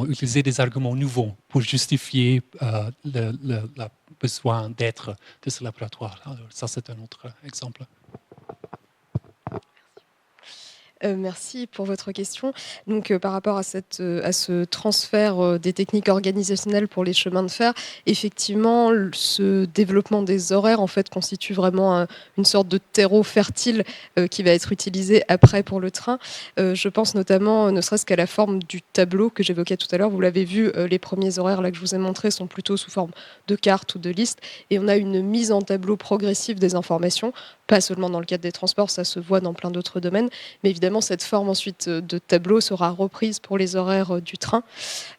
utilisé des arguments nouveaux pour justifier le besoin d'être de ce laboratoire. Alors, ça, c'est un autre exemple. Merci pour votre question. Donc, par rapport à ce transfert des techniques organisationnelles pour les chemins de fer, effectivement, ce développement des horaires en fait constitue vraiment une sorte de terreau fertile qui va être utilisé après pour le train. Je pense notamment, ne serait-ce qu'à la forme du tableau que j'évoquais tout à l'heure. Vous l'avez vu, les premiers horaires là que je vous ai montrés sont plutôt sous forme de carte ou de liste, et on a une mise en tableau progressive des informations. Pas seulement dans le cadre des transports, ça se voit dans plein d'autres domaines, mais évidemment cette forme ensuite de tableau sera reprise pour les horaires du train.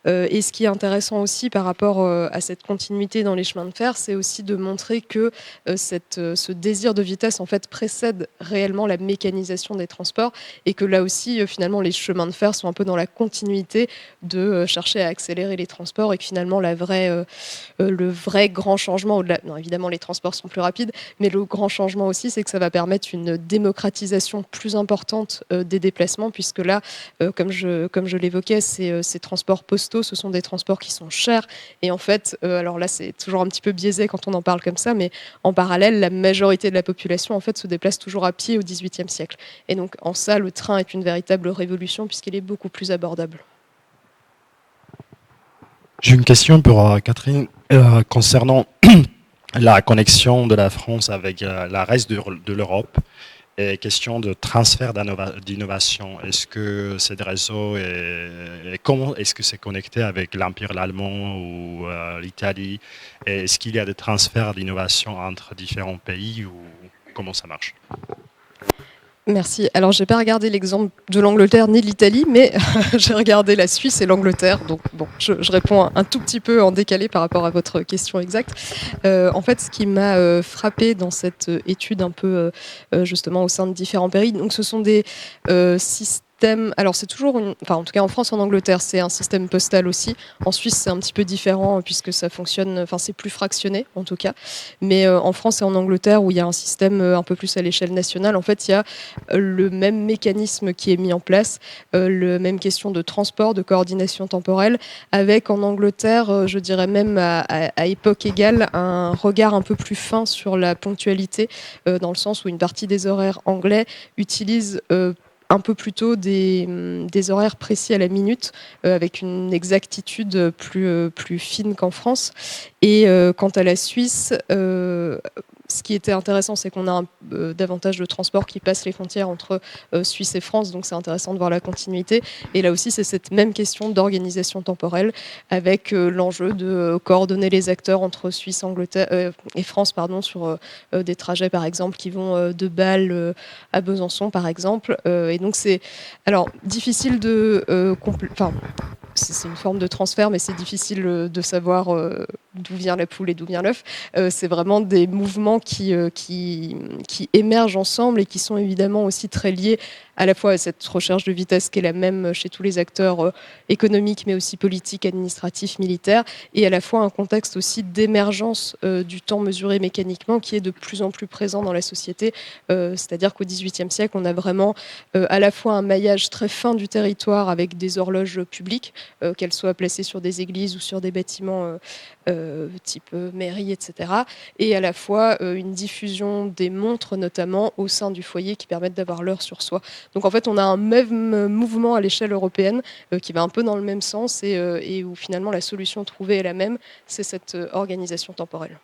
Et ce qui est intéressant aussi par rapport à cette continuité dans les chemins de fer, c'est aussi de montrer que ce désir de vitesse en fait précède réellement la mécanisation des transports, et que là aussi finalement les chemins de fer sont un peu dans la continuité de chercher à accélérer les transports, et que finalement le vrai grand changement, non, évidemment les transports sont plus rapides, mais le grand changement aussi, c'est que ça va permettre une démocratisation plus importante des déplacements, puisque là, comme je l'évoquais, ces transports postaux, ce sont des transports qui sont chers. Et en fait, alors là, c'est toujours un petit peu biaisé quand on en parle comme ça, mais en parallèle, la majorité de la population en fait, se déplace toujours à pied au XVIIIe siècle. Et donc, en ça, le train est une véritable révolution, puisqu'il est beaucoup plus abordable. J'ai une question pour Catherine concernant la connexion de la France avec la reste de l'Europe et question de transfert d'innovation. Est-ce que ces réseaux et comment est-ce que c'est connecté avec l'Empire allemand ou l'Italie? Est-ce qu'il y a des transferts d'innovation entre différents pays ou comment ça marche? Merci. Alors, je n'ai pas regardé l'exemple de l'Angleterre ni de l'Italie, mais j'ai regardé la Suisse et l'Angleterre. Donc, bon, je réponds un tout petit peu en décalé par rapport à votre question exacte. En fait, ce qui m'a frappé dans cette étude un peu justement au sein de différents pays, donc ce sont des systèmes. Alors c'est toujours, enfin en tout cas en France, en Angleterre, c'est un système postal aussi. En Suisse, c'est un petit peu différent puisque ça fonctionne, enfin c'est plus fractionné en tout cas. Mais en France et en Angleterre, où il y a un système un peu plus à l'échelle nationale, en fait, il y a le même mécanisme qui est mis en place, la même question de transport, de coordination temporelle, avec en Angleterre, je dirais même à époque égale, un regard un peu plus fin sur la ponctualité, dans le sens où une partie des horaires anglais utilise un peu plutôt des horaires précis à la minute, avec une exactitude plus fine qu'en France. Et quant à la Suisse, ce qui était intéressant, c'est qu'on a davantage de transports qui passent les frontières entre Suisse et France, donc c'est intéressant de voir la continuité. Et là aussi, c'est cette même question d'organisation temporelle, avec l'enjeu de coordonner les acteurs entre Suisse, Angleterre et France, pardon, sur des trajets, par exemple, qui vont de Bâle à Besançon, par exemple. Et donc c'est alors difficile de c'est une forme de transfert, mais c'est difficile de savoir d'où vient la poule et d'où vient l'œuf. C'est vraiment des mouvements qui émergent ensemble et qui sont évidemment aussi très liés à la fois à cette recherche de vitesse qui est la même chez tous les acteurs économiques, mais aussi politiques, administratifs, militaires, et à la fois un contexte aussi d'émergence du temps mesuré mécaniquement qui est de plus en plus présent dans la société. C'est-à-dire qu'au XVIIIe siècle, on a vraiment à la fois un maillage très fin du territoire avec des horloges publiques, qu'elles soient placées sur des églises ou sur des bâtiments type mairie, etc. Et à la fois une diffusion des montres, notamment au sein du foyer, qui permettent d'avoir l'heure sur soi. Donc en fait, on a un même mouvement à l'échelle européenne qui va un peu dans le même sens et où finalement la solution trouvée est la même, c'est cette organisation temporelle.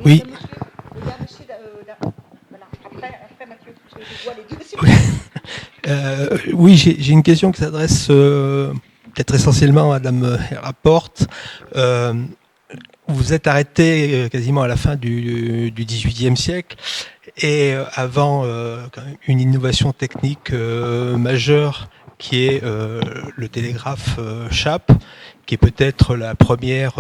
Oui. Oui, j'ai une question qui s'adresse peut-être essentiellement à Madame Laporte. Vous êtes arrêté quasiment à la fin du XVIIIe siècle et avant une innovation technique majeure qui est le télégraphe Chappe, qui est peut-être la première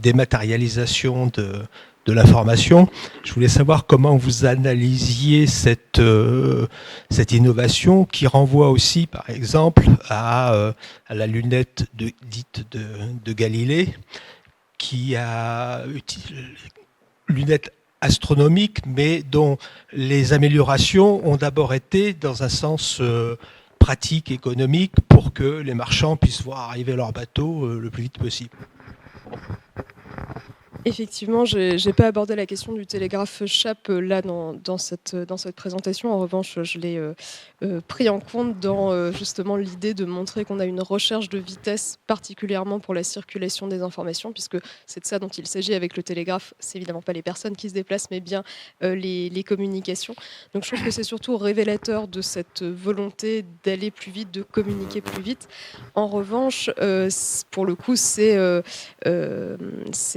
dématérialisation de l'information. Je voulais savoir comment vous analysiez cette innovation qui renvoie aussi, par exemple, à la lunette dite de Galilée, qui a lunette astronomique, mais dont les améliorations ont d'abord été dans un sens pratique, économique, pour que les marchands puissent voir arriver leur bateau le plus vite possible. Effectivement, je n'ai pas abordé la question du télégraphe Chappe là dans cette présentation. En revanche, je l'ai pris en compte dans justement l'idée de montrer qu'on a une recherche de vitesse particulièrement pour la circulation des informations, puisque c'est de ça dont il s'agit avec le télégraphe. C'est évidemment pas les personnes qui se déplacent, mais bien les communications. Donc je trouve que c'est surtout révélateur de cette volonté d'aller plus vite, de communiquer plus vite. En revanche, pour le coup, c'est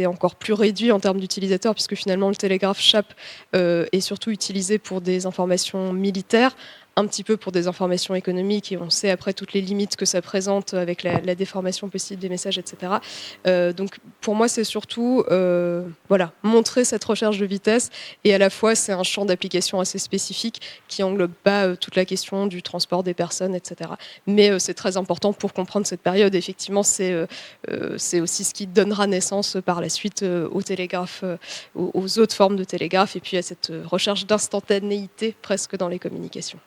encore plus réduit en termes d'utilisateurs, puisque finalement le télégraphe Chappe est surtout utilisé pour des informations militaires, un petit peu pour des informations économiques, et on sait après toutes les limites que ça présente avec la déformation possible des messages, etc. Donc pour moi, c'est surtout montrer cette recherche de vitesse, et à la fois c'est un champ d'application assez spécifique qui englobe pas toute la question du transport des personnes, etc. Mais c'est très important pour comprendre cette période. Effectivement, c'est aussi ce qui donnera naissance par la suite au télégraphe, aux autres formes de télégraphe, et puis à cette recherche d'instantanéité presque dans les communications.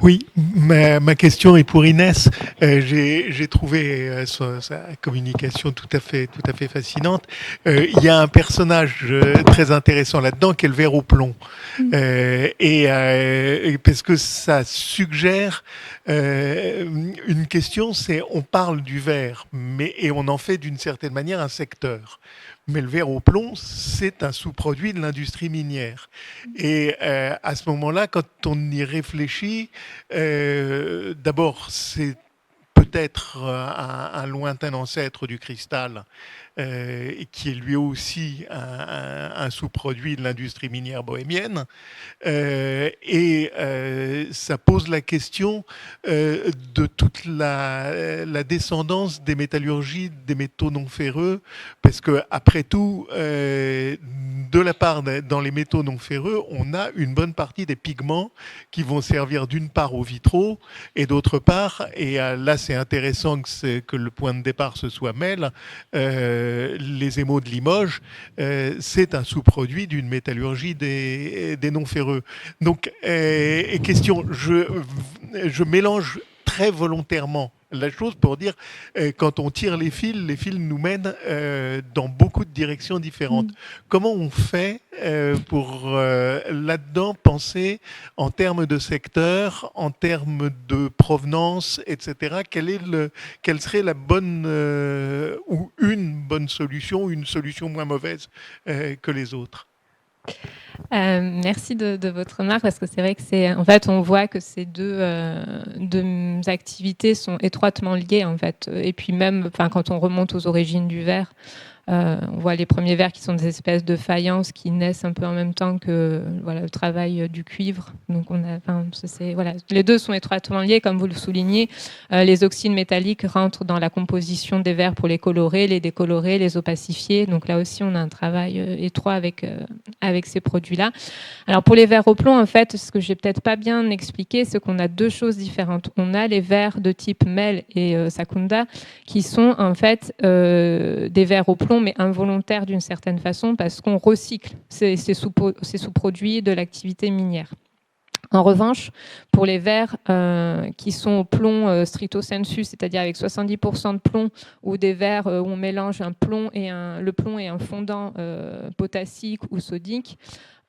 Oui, ma question est pour Inès. J'ai trouvé sa communication tout à fait fascinante. Il y a un personnage très intéressant là-dedans qui est le ver au plomb. Et parce que ça suggère une question, c'est on parle du ver, et on en fait d'une certaine manière un secteur. Mais le ver au plomb, c'est un sous-produit de l'industrie minière. Et à ce moment-là, quand on y réfléchit, d'abord, c'est peut-être un lointain ancêtre du cristal, qui est lui aussi un sous-produit de l'industrie minière bohémienne. Et ça pose la question de toute la descendance des métallurgies, des métaux non ferreux, parce que après tout, de la part dans les métaux non ferreux, on a une bonne partie des pigments qui vont servir d'une part aux vitraux et d'autre part, et là c'est intéressant que le point de départ ce soit Mel, les émaux de Limoges, c'est un sous-produit d'une métallurgie des non ferreux. Donc, question, je mélange très volontairement la chose pour dire, quand on tire les fils nous mènent dans beaucoup de directions différentes. Comment on fait pour là-dedans penser en termes de secteur, en termes de provenance, etc. Quelle serait la bonne ou une bonne solution, une solution moins mauvaise que les autres? Merci de votre remarque, parce que c'est vrai que en fait, on voit que ces deux activités sont étroitement liées, en fait. Et puis même, quand on remonte aux origines du verre, on voit les premiers verres qui sont des espèces de faïences qui naissent un peu en même temps que le travail du cuivre. Donc les deux sont étroitement liés, comme vous le soulignez. Les oxydes métalliques rentrent dans la composition des verres pour les colorer, les décolorer, les opacifier. Donc là aussi, on a un travail étroit avec ces produits-là. Alors pour les verres au plomb, en fait, ce que j'ai peut-être pas bien expliqué, c'est qu'on a deux choses différentes. On a les verres de type Mel et Sakunda, qui sont en fait des verres au plomb, mais involontaires d'une certaine façon, parce qu'on recycle ces sous-produits de l'activité minière. En revanche, pour les verres qui sont au plomb stricto sensu, c'est-à-dire avec 70% de plomb, ou des verres où on mélange le plomb et un fondant potassique ou sodique,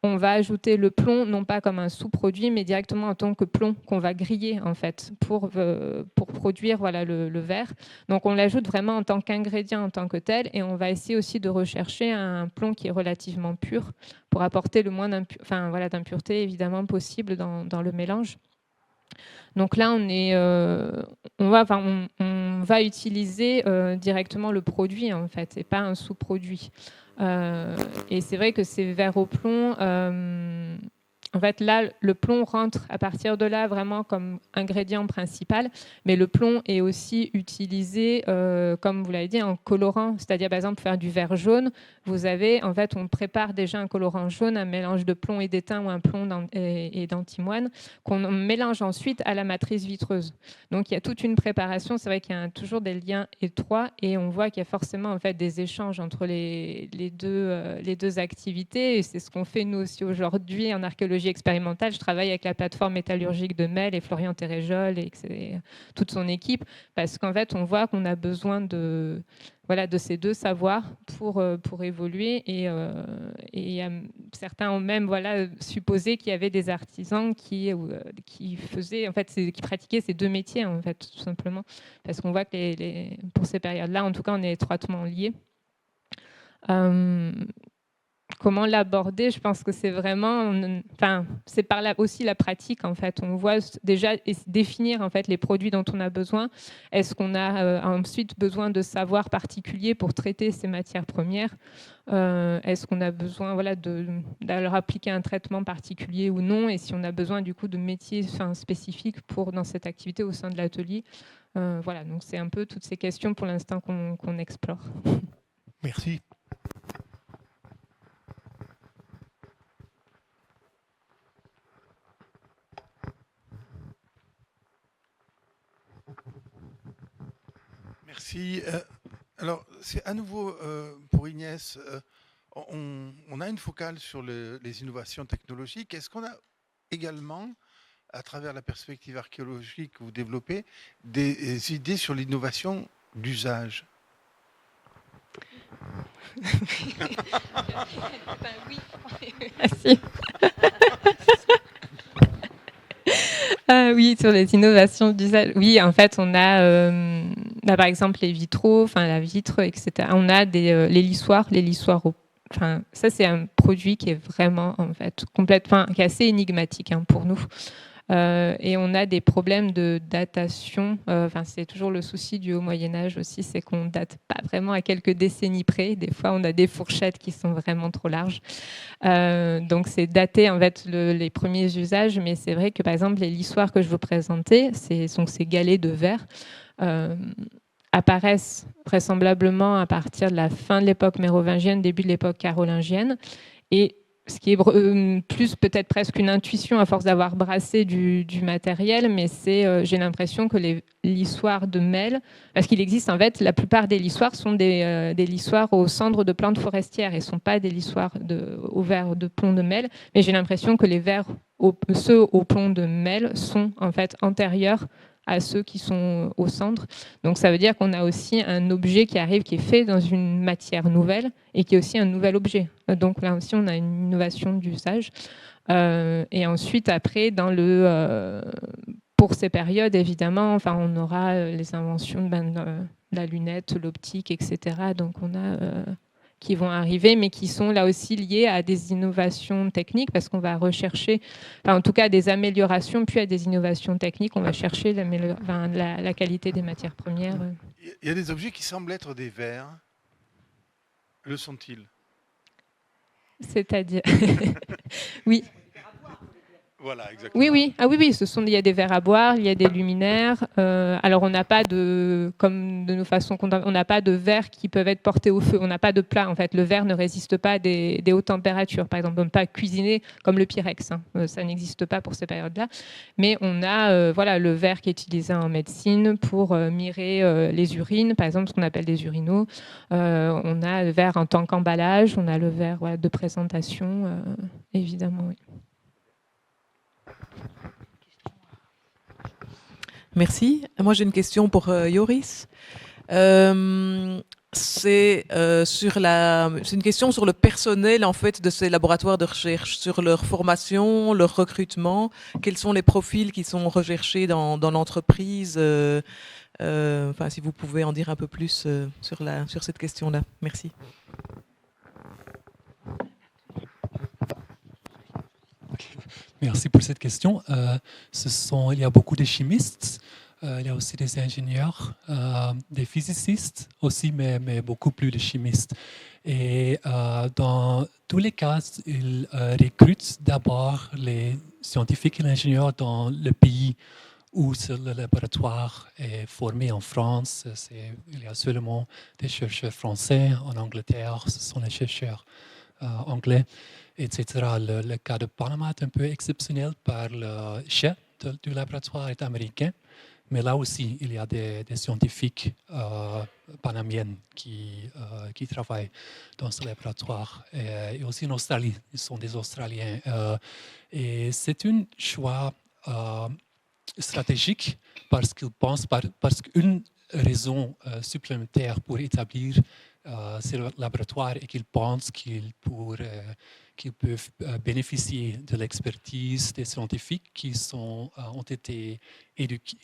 on va ajouter le plomb, non pas comme un sous-produit, mais directement en tant que plomb qu'on va griller en fait pour produire voilà, le verre. Donc on l'ajoute vraiment en tant qu'ingrédient en tant que tel, et on va essayer aussi de rechercher un plomb qui est relativement pur pour apporter le moins d'impuretés évidemment possible dans le mélange. Donc là, on va utiliser directement le produit en fait, et pas un sous-produit. Et c'est vrai que ces verres au plomb, en fait, là, le plomb rentre à partir de là vraiment comme ingrédient principal, mais le plomb est aussi utilisé, comme vous l'avez dit, en colorant. C'est-à-dire, par exemple, faire du verre jaune, on prépare déjà un colorant jaune, un mélange de plomb et d'étain ou un plomb et d'antimoine, qu'on mélange ensuite à la matrice vitreuse. Donc, il y a toute une préparation. C'est vrai qu'il y a toujours des liens étroits, et on voit qu'il y a forcément en fait, des échanges entre les deux activités. Et c'est ce qu'on fait nous aussi aujourd'hui en archéologie expérimentale. Je travaille avec la plateforme métallurgique de Mel et Florian Téréjol et toute son équipe, parce qu'en fait, on voit qu'on a besoin de ces deux savoirs pour évoluer. Et certains ont même supposé qu'il y avait des artisans qui pratiquaient ces deux métiers, en fait, tout simplement. Parce qu'on voit que pour ces périodes-là, en tout cas, on est étroitement liés. Comment l'aborder? Je pense que c'est vraiment, c'est par là aussi la pratique en fait. On voit déjà définir en fait les produits dont on a besoin. Est-ce qu'on a ensuite besoin de savoirs particuliers pour traiter ces matières premières? Est-ce qu'on a besoin de leur appliquer un traitement particulier ou non? Et si on a besoin du coup de métiers spécifiques dans cette activité au sein de l'atelier? Donc c'est un peu toutes ces questions pour l'instant qu'on explore. Merci. Merci. Alors, c'est à nouveau pour Inès, on a une focale sur les innovations technologiques. Est-ce qu'on a également, à travers la perspective archéologique que vous développez, des idées sur l'innovation d'usage? Oui. Merci. Oui, sur les innovations d'usage. Oui, en fait, on a, par exemple, les vitraux, la vitre, etc. On a les lissoirs ça, c'est un produit qui est vraiment, en fait, qui est assez énigmatique pour nous. Et on a des problèmes de datation. C'est toujours le souci du Haut-Moyen-Âge aussi, c'est qu'on date pas vraiment à quelques décennies près. Des fois, on a des fourchettes qui sont vraiment trop larges. Donc, c'est daté en fait les premiers usages. Mais c'est vrai que, par exemple, les lissoirs que je vous présentais, sont ces galets de verre, apparaissent vraisemblablement à partir de la fin de l'époque mérovingienne, début de l'époque carolingienne. Et ce qui est plus peut-être presque une intuition à force d'avoir brassé du matériel, mais j'ai l'impression que les lissoirs de Mel, parce qu'il existe en fait, la plupart des lissoirs sont des lissoirs aux cendres de plantes forestières et ne sont pas des lissoirs au verre de plomb de Mel, mais j'ai l'impression que les verres, ceux au plomb de Mel, sont en fait antérieurs à ceux qui sont au centre. Donc ça veut dire qu'on a aussi un objet qui arrive, qui est fait dans une matière nouvelle et qui est aussi un nouvel objet. Donc là aussi, on a une innovation d'usage. Et ensuite, après, pour ces périodes, évidemment, on aura les inventions de la lunette, l'optique, etc. Donc on a qui vont arriver, mais qui sont là aussi liées à des innovations techniques, parce qu'on va rechercher, en tout cas des améliorations, puis à des innovations techniques, on va chercher la qualité des matières premières. Il y a des objets qui semblent être des verres. Le sont-ils? C'est-à-dire Oui. Voilà, exactement. Oui. Ah oui, il y a des verres à boire, il y a des luminaires. Alors on n'a pas comme de nos façons, on n'a pas de verres qui peuvent être portés au feu. On n'a pas de plat. En fait, le verre ne résiste pas à des hautes températures. Par exemple, on ne peut pas cuisiner comme le Pyrex. Ça n'existe pas pour ces périodes-là. Mais on a, le verre qui est utilisé en médecine pour mirer les urines, par exemple, ce qu'on appelle des urinaux. On a le verre en tant qu'emballage. On a le verre de présentation, évidemment. Oui. Merci. Moi, j'ai une question pour Joris. c'est une question sur le personnel en fait de ces laboratoires de recherche, sur leur formation, leur recrutement, quels sont les profils qui sont recherchés dans l'entreprise. Enfin, si vous pouvez en dire un peu plus sur cette question-là. Merci. Merci pour cette question. Il y a beaucoup de chimistes, il y a aussi des ingénieurs, des physicists aussi, mais beaucoup plus de chimistes. Et dans tous les cas, ils recrutent d'abord les scientifiques et les ingénieurs dans le pays où le laboratoire est formé. En France, il y a seulement des chercheurs français. En Angleterre, ce sont les chercheurs anglais, etc. Le cas de Panama est un peu exceptionnel par le chef du laboratoire est américain, mais là aussi, il y a des scientifiques panamiennes qui travaillent dans ce laboratoire. Et aussi en Australie, ils sont des Australiens. Et c'est un choix stratégique parce qu'ils pensent, parce qu'une raison supplémentaire pour établir ces laboratoires et qu'ils pensent qu'ils peuvent bénéficier de l'expertise des scientifiques qui ont été éduqués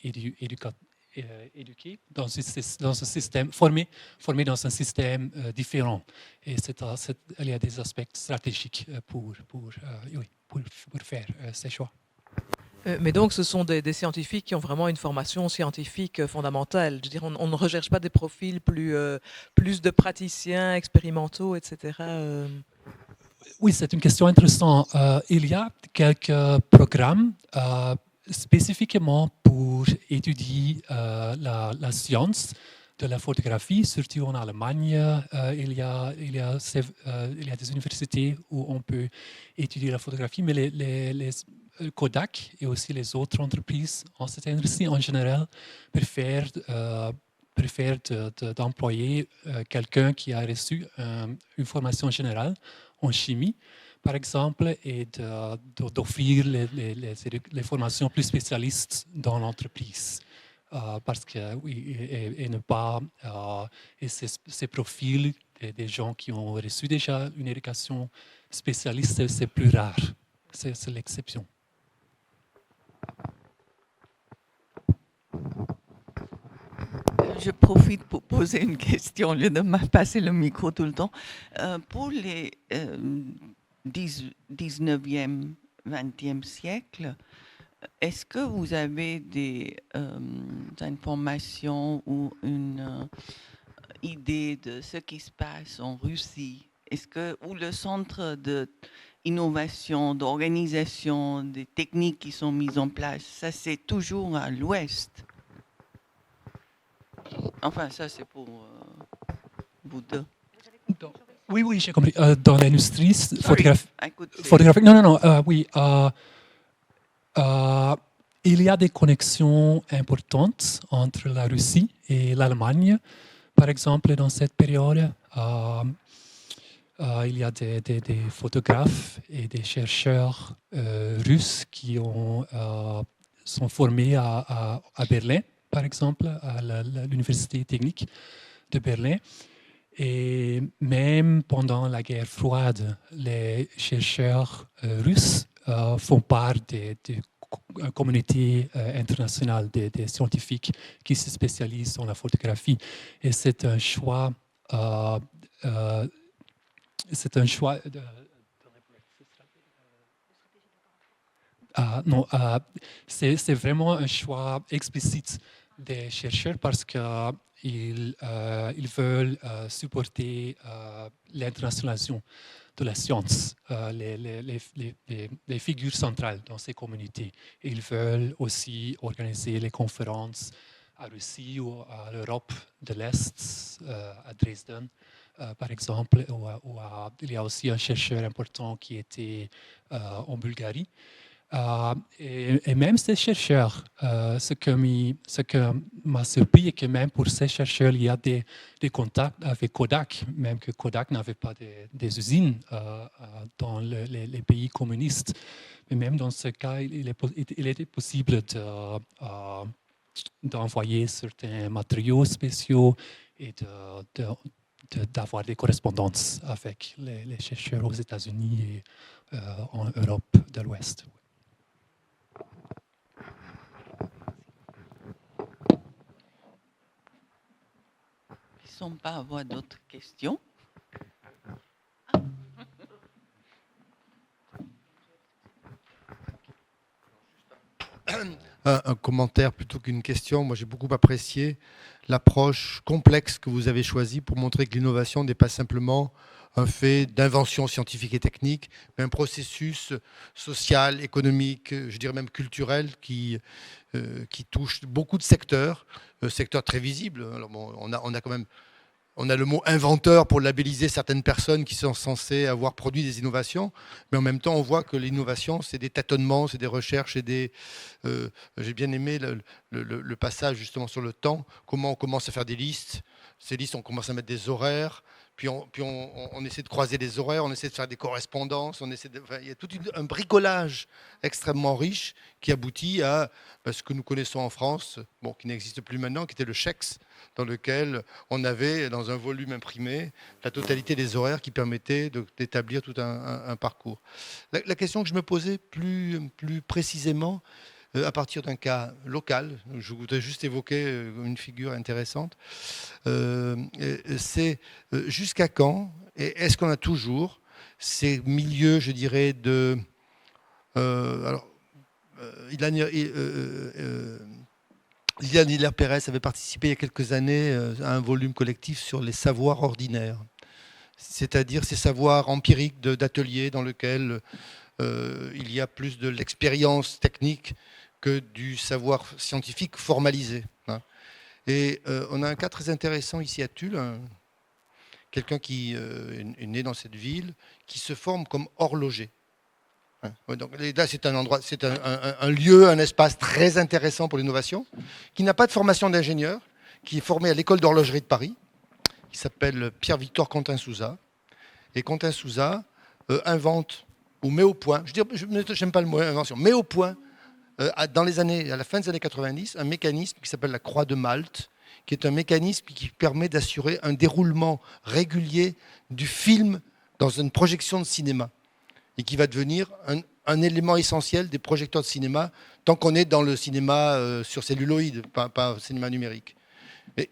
dans un système, formés dans un système différent. Et il y a des aspects stratégiques pour faire ces choix. Mais donc, ce sont des scientifiques qui ont vraiment une formation scientifique fondamentale. Je veux dire, on ne recherche pas des profils plus de praticiens expérimentaux, etc. Oui, c'est une question intéressante. Il y a quelques programmes spécifiquement pour étudier la science de la photographie, surtout en Allemagne. Il y a des universités où on peut étudier la photographie, mais les Kodak et aussi les autres entreprises en cette industrie en général préfèrent d'employer quelqu'un qui a reçu une formation générale en chimie, par exemple, et d'offrir les formations plus spécialistes dans l'entreprise. Parce que, oui, et ne pas. Et ces profils des gens qui ont reçu déjà une éducation spécialiste, c'est plus rare. C'est l'exception. Je profite pour poser une question au lieu de me passer le micro tout le temps. Pour les 19e, 20e siècle, est-ce que vous avez des informations ou une idée de ce qui se passe en Russie? Où le centre d'innovation, d'organisation, des techniques qui sont mises en place, ça c'est toujours à l'ouest? Enfin, ça, c'est pour vous deux. Oui, j'ai compris. Dans l'industrie photographique. Oui. Il y a des connexions importantes entre la Russie et l'Allemagne. Par exemple, dans cette période, il y a des photographes et des chercheurs russes qui sont formés à Berlin, par exemple, à l'Université technique de Berlin. Et même pendant la guerre froide, les chercheurs russes font part des communautés internationales des scientifiques qui se spécialisent dans la photographie. Et c'est un choix. C'est vraiment un choix explicite des chercheurs parce qu'ils veulent supporter l'internationalisation de la science, les figures centrales dans ces communautés. Ils veulent aussi organiser les conférences à Russie ou à l'Europe de l'Est, à Dresden, par exemple. Il y a aussi un chercheur important qui était en Bulgarie. Et même ces chercheurs, ce que m'a surpris est que même pour ces chercheurs, il y a des contacts avec Kodak, même que Kodak n'avait pas des usines dans les pays communistes. Mais même dans ce cas, il était possible d'envoyer certains matériaux spéciaux et d'avoir des correspondances avec les chercheurs aux États-Unis et en Europe de l'Ouest. Ils ne sont pas à avoir d'autres questions. Un commentaire plutôt qu'une question. Moi, j'ai beaucoup apprécié l'approche complexe que vous avez choisie pour montrer que l'innovation n'est pas simplement un fait d'invention scientifique et technique, mais un processus social, économique, je dirais même culturel, qui touche beaucoup de secteurs, secteurs très visibles. Alors bon, on a quand même... On a le mot inventeur pour labelliser certaines personnes qui sont censées avoir produit des innovations, mais en même temps, on voit que l'innovation, c'est des tâtonnements, c'est des recherches, et des. J'ai bien aimé le passage justement sur le temps, comment on commence à faire des listes. Ces listes, on commence à mettre des horaires, puis on essaie de croiser les horaires, on essaie de faire des correspondances, il y a tout un bricolage extrêmement riche qui aboutit à ce que nous connaissons en France, bon, qui n'existe plus maintenant, qui était le Chex, dans lequel on avait, dans un volume imprimé, la totalité des horaires qui permettaient d'établir tout un parcours. La question que je me posais plus précisément, à partir d'un cas local, je voudrais juste évoquer une figure intéressante, c'est jusqu'à quand, et est-ce qu'on a toujours ces milieux, je dirais, de... Liliane Hilaire-Pérez avait participé il y a quelques années à un volume collectif sur les savoirs ordinaires, c'est-à-dire ces savoirs empiriques d'ateliers dans lesquels il y a plus de l'expérience technique que du savoir scientifique formalisé. Et on a un cas très intéressant ici à Tulle, quelqu'un qui est né dans cette ville, qui se forme comme horloger. Donc là, c'est un endroit, c'est un lieu, un espace très intéressant pour l'innovation, qui n'a pas de formation d'ingénieur, qui est formé à l'école d'horlogerie de Paris, qui s'appelle Pierre-Victor Quentin-Souza. Et Quentin-Souza invente ou met au point, je n'aime pas le mot invention, met au point à la fin des années 90, un mécanisme qui s'appelle la croix de Malte, qui est un mécanisme qui permet d'assurer un déroulement régulier du film dans une projection de cinéma, et qui va devenir un élément essentiel des projecteurs de cinéma, tant qu'on est dans le cinéma sur celluloïd, pas cinéma numérique. Et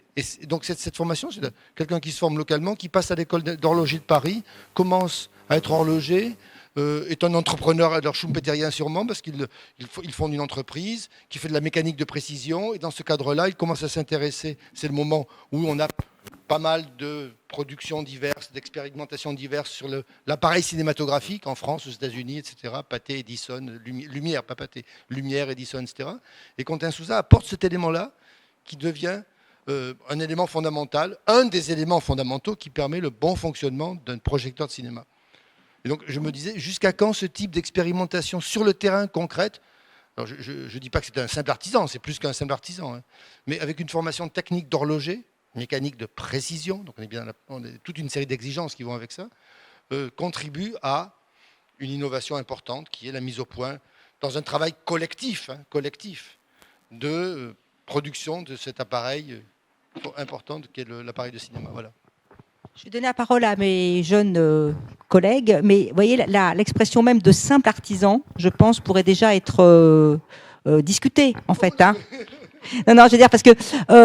donc cette formation, c'est quelqu'un qui se forme localement, qui passe à l'école d'horlogerie de Paris, commence à être horloger, est un entrepreneur à leur schumpeterien sûrement, parce qu'il fonde une entreprise qui fait de la mécanique de précision, et dans ce cadre-là, il commence à s'intéresser, c'est le moment où on a pas mal de productions diverses, d'expérimentations diverses sur l'appareil cinématographique en France, aux États-Unis, etc. Pathé, Edison, Lumière, pas Pathé, Lumière, Edison, etc. Et Quentin-Souza apporte cet élément-là qui devient un élément fondamental, un des éléments fondamentaux qui permet le bon fonctionnement d'un projecteur de cinéma. Et donc je me disais, jusqu'à quand ce type d'expérimentation sur le terrain concrète? Alors je ne dis pas que c'est un simple artisan, c'est plus qu'un simple artisan, hein, mais avec une formation technique d'horloger, mécanique de précision, donc on a toute une série d'exigences qui vont avec ça, contribue à une innovation importante qui est la mise au point dans un travail collectif, de production de cet appareil important qu'est l'appareil de cinéma. Voilà. Je vais donner la parole à mes jeunes collègues, mais vous voyez, l'expression même de simple artisan, je pense, pourrait déjà être discutée, en fait. Hein. Non, je veux dire, parce que,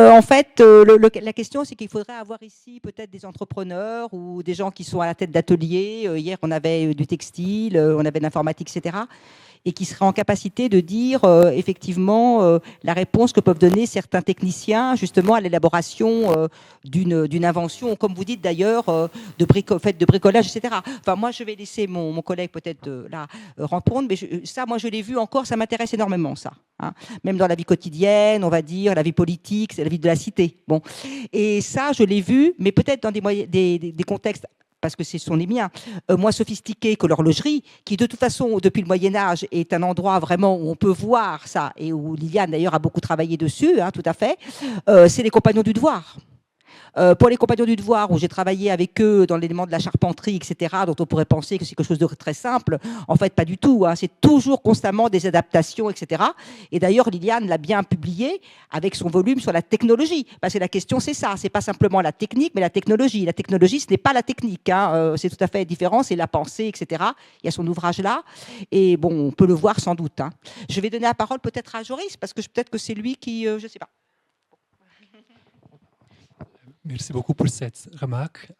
en fait, la question, c'est qu'il faudrait avoir ici peut-être des entrepreneurs ou des gens qui sont à la tête d'ateliers. Hier, on avait du textile, on avait de l'informatique, etc. Et qui seraient en capacité de dire, effectivement, la réponse que peuvent donner certains techniciens, justement, à l'élaboration d'une invention, comme vous dites d'ailleurs, de bricolage, etc. Enfin, moi, je vais laisser mon collègue peut-être là répondre, mais ça, moi, je l'ai vu encore, ça m'intéresse énormément, ça. Hein. Même dans la vie quotidienne, on va dire, la vie politique, c'est la vie de la cité. Bon. Et ça, je l'ai vu, mais peut-être dans des contextes, parce que ce sont les miens, moins sophistiqués que l'horlogerie, qui de toute façon, depuis le Moyen-Âge, est un endroit vraiment où on peut voir ça, et où Liliane d'ailleurs a beaucoup travaillé dessus, hein, tout à fait, c'est les compagnons du devoir. Pour les compagnons du devoir, où j'ai travaillé avec eux dans l'élément de la charpenterie, etc., dont on pourrait penser que c'est quelque chose de très simple, en fait, pas du tout. Hein. C'est toujours constamment des adaptations, etc. Et d'ailleurs, Liliane l'a bien publié avec son volume sur la technologie. Parce que la question, c'est ça. C'est pas simplement la technique, mais la technologie. La technologie, ce n'est pas la technique. Hein. C'est tout à fait différent. C'est la pensée, etc. Il y a son ouvrage là. Et bon, on peut le voir sans doute. Hein. Je vais donner la parole peut-être à Joris, parce que peut-être que c'est lui qui... je ne sais pas. Merci beaucoup pour cette remarque.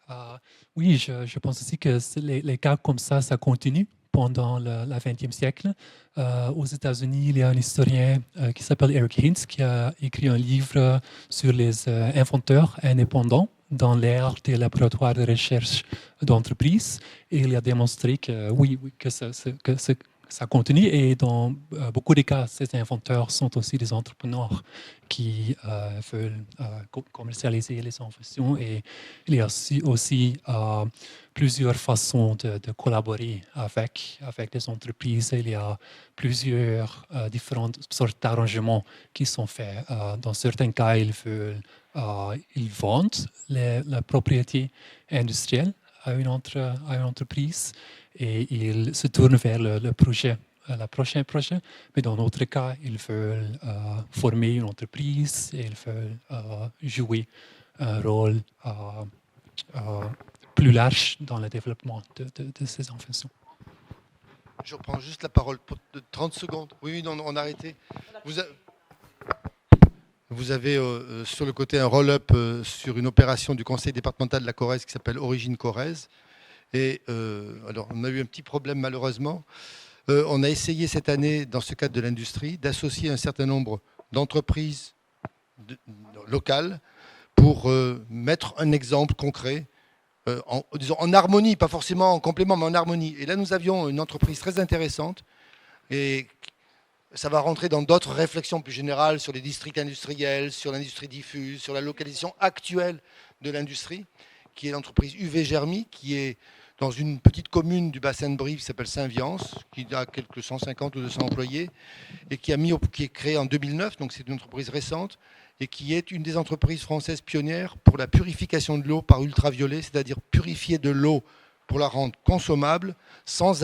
Oui, je pense aussi que les cas comme ça continue pendant le XXe siècle. Aux États-Unis, il y a un historien qui s'appelle Eric Hintz qui a écrit un livre sur les inventeurs indépendants dans l'ère des laboratoires de recherche d'entreprise. Et il a démontré que oui, que ça continue et dans beaucoup de cas, ces inventeurs sont aussi des entrepreneurs qui veulent commercialiser les inventions et il y a aussi plusieurs façons de collaborer avec des entreprises. Il y a plusieurs différentes sortes d'arrangements qui sont faits. Dans certains cas, ils vendent la propriété industrielle à une entreprise et ils se tournent vers le prochain projet. Mais dans d'autres cas, ils veulent former une entreprise et ils veulent jouer un rôle plus large dans le développement de ces inventions. Je reprends juste la parole pour 30 secondes. Oui, non, on a arrêté. Vous avez sur le côté un roll-up sur une opération du conseil départemental de la Corrèze qui s'appelle Origine Corrèze. Et alors, on a eu un petit problème malheureusement. On a essayé cette année, dans ce cadre de l'industrie, d'associer un certain nombre d'entreprises locales pour mettre un exemple concret, en harmonie, pas forcément en complément, mais en harmonie. Et là, nous avions une entreprise très intéressante et ça va rentrer dans d'autres réflexions plus générales sur les districts industriels, sur l'industrie diffuse, sur la localisation actuelle de l'industrie, qui est l'entreprise UV Germi, qui est dans une petite commune du bassin de Brive qui s'appelle Saint-Viance, qui a quelques 150 ou 200 employés, et qui est créée en 2009, donc c'est une entreprise récente, et qui est une des entreprises françaises pionnières pour la purification de l'eau par ultraviolet, c'est-à-dire purifier de l'eau pour la rendre consommable sans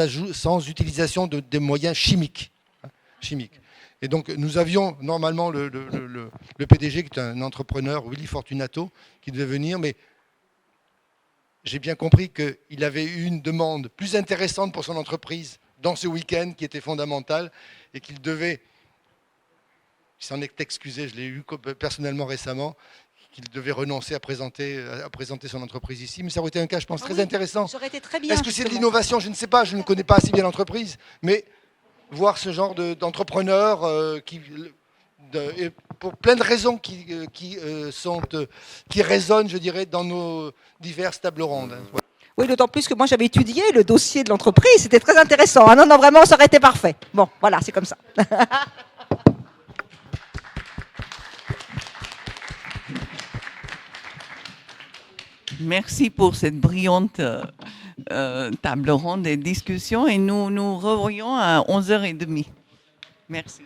utilisation des moyens chimiques. Et donc nous avions normalement le PDG qui est un entrepreneur, Willy Fortunato, qui devait venir, mais j'ai bien compris qu'il avait eu une demande plus intéressante pour son entreprise dans ce week-end qui était fondamental et qu'il devait, il s'en est excusé, je l'ai eu personnellement récemment, qu'il devait renoncer à présenter son entreprise ici. Mais ça aurait été un cas, je pense, très intéressant. Ça aurait été très bien. Est-ce que c'est de l'innovation? Je ne sais pas, je ne connais pas assez bien l'entreprise, mais voir ce genre d'entrepreneurs pour plein de raisons qui résonnent, je dirais, dans nos diverses tables rondes. Oui, d'autant plus que moi j'avais étudié le dossier de l'entreprise, c'était très intéressant. Ah non, vraiment, ça aurait été parfait. Bon, voilà, c'est comme ça. Merci pour cette brillante table ronde et discussion et nous nous revoyons à 11h30. Merci.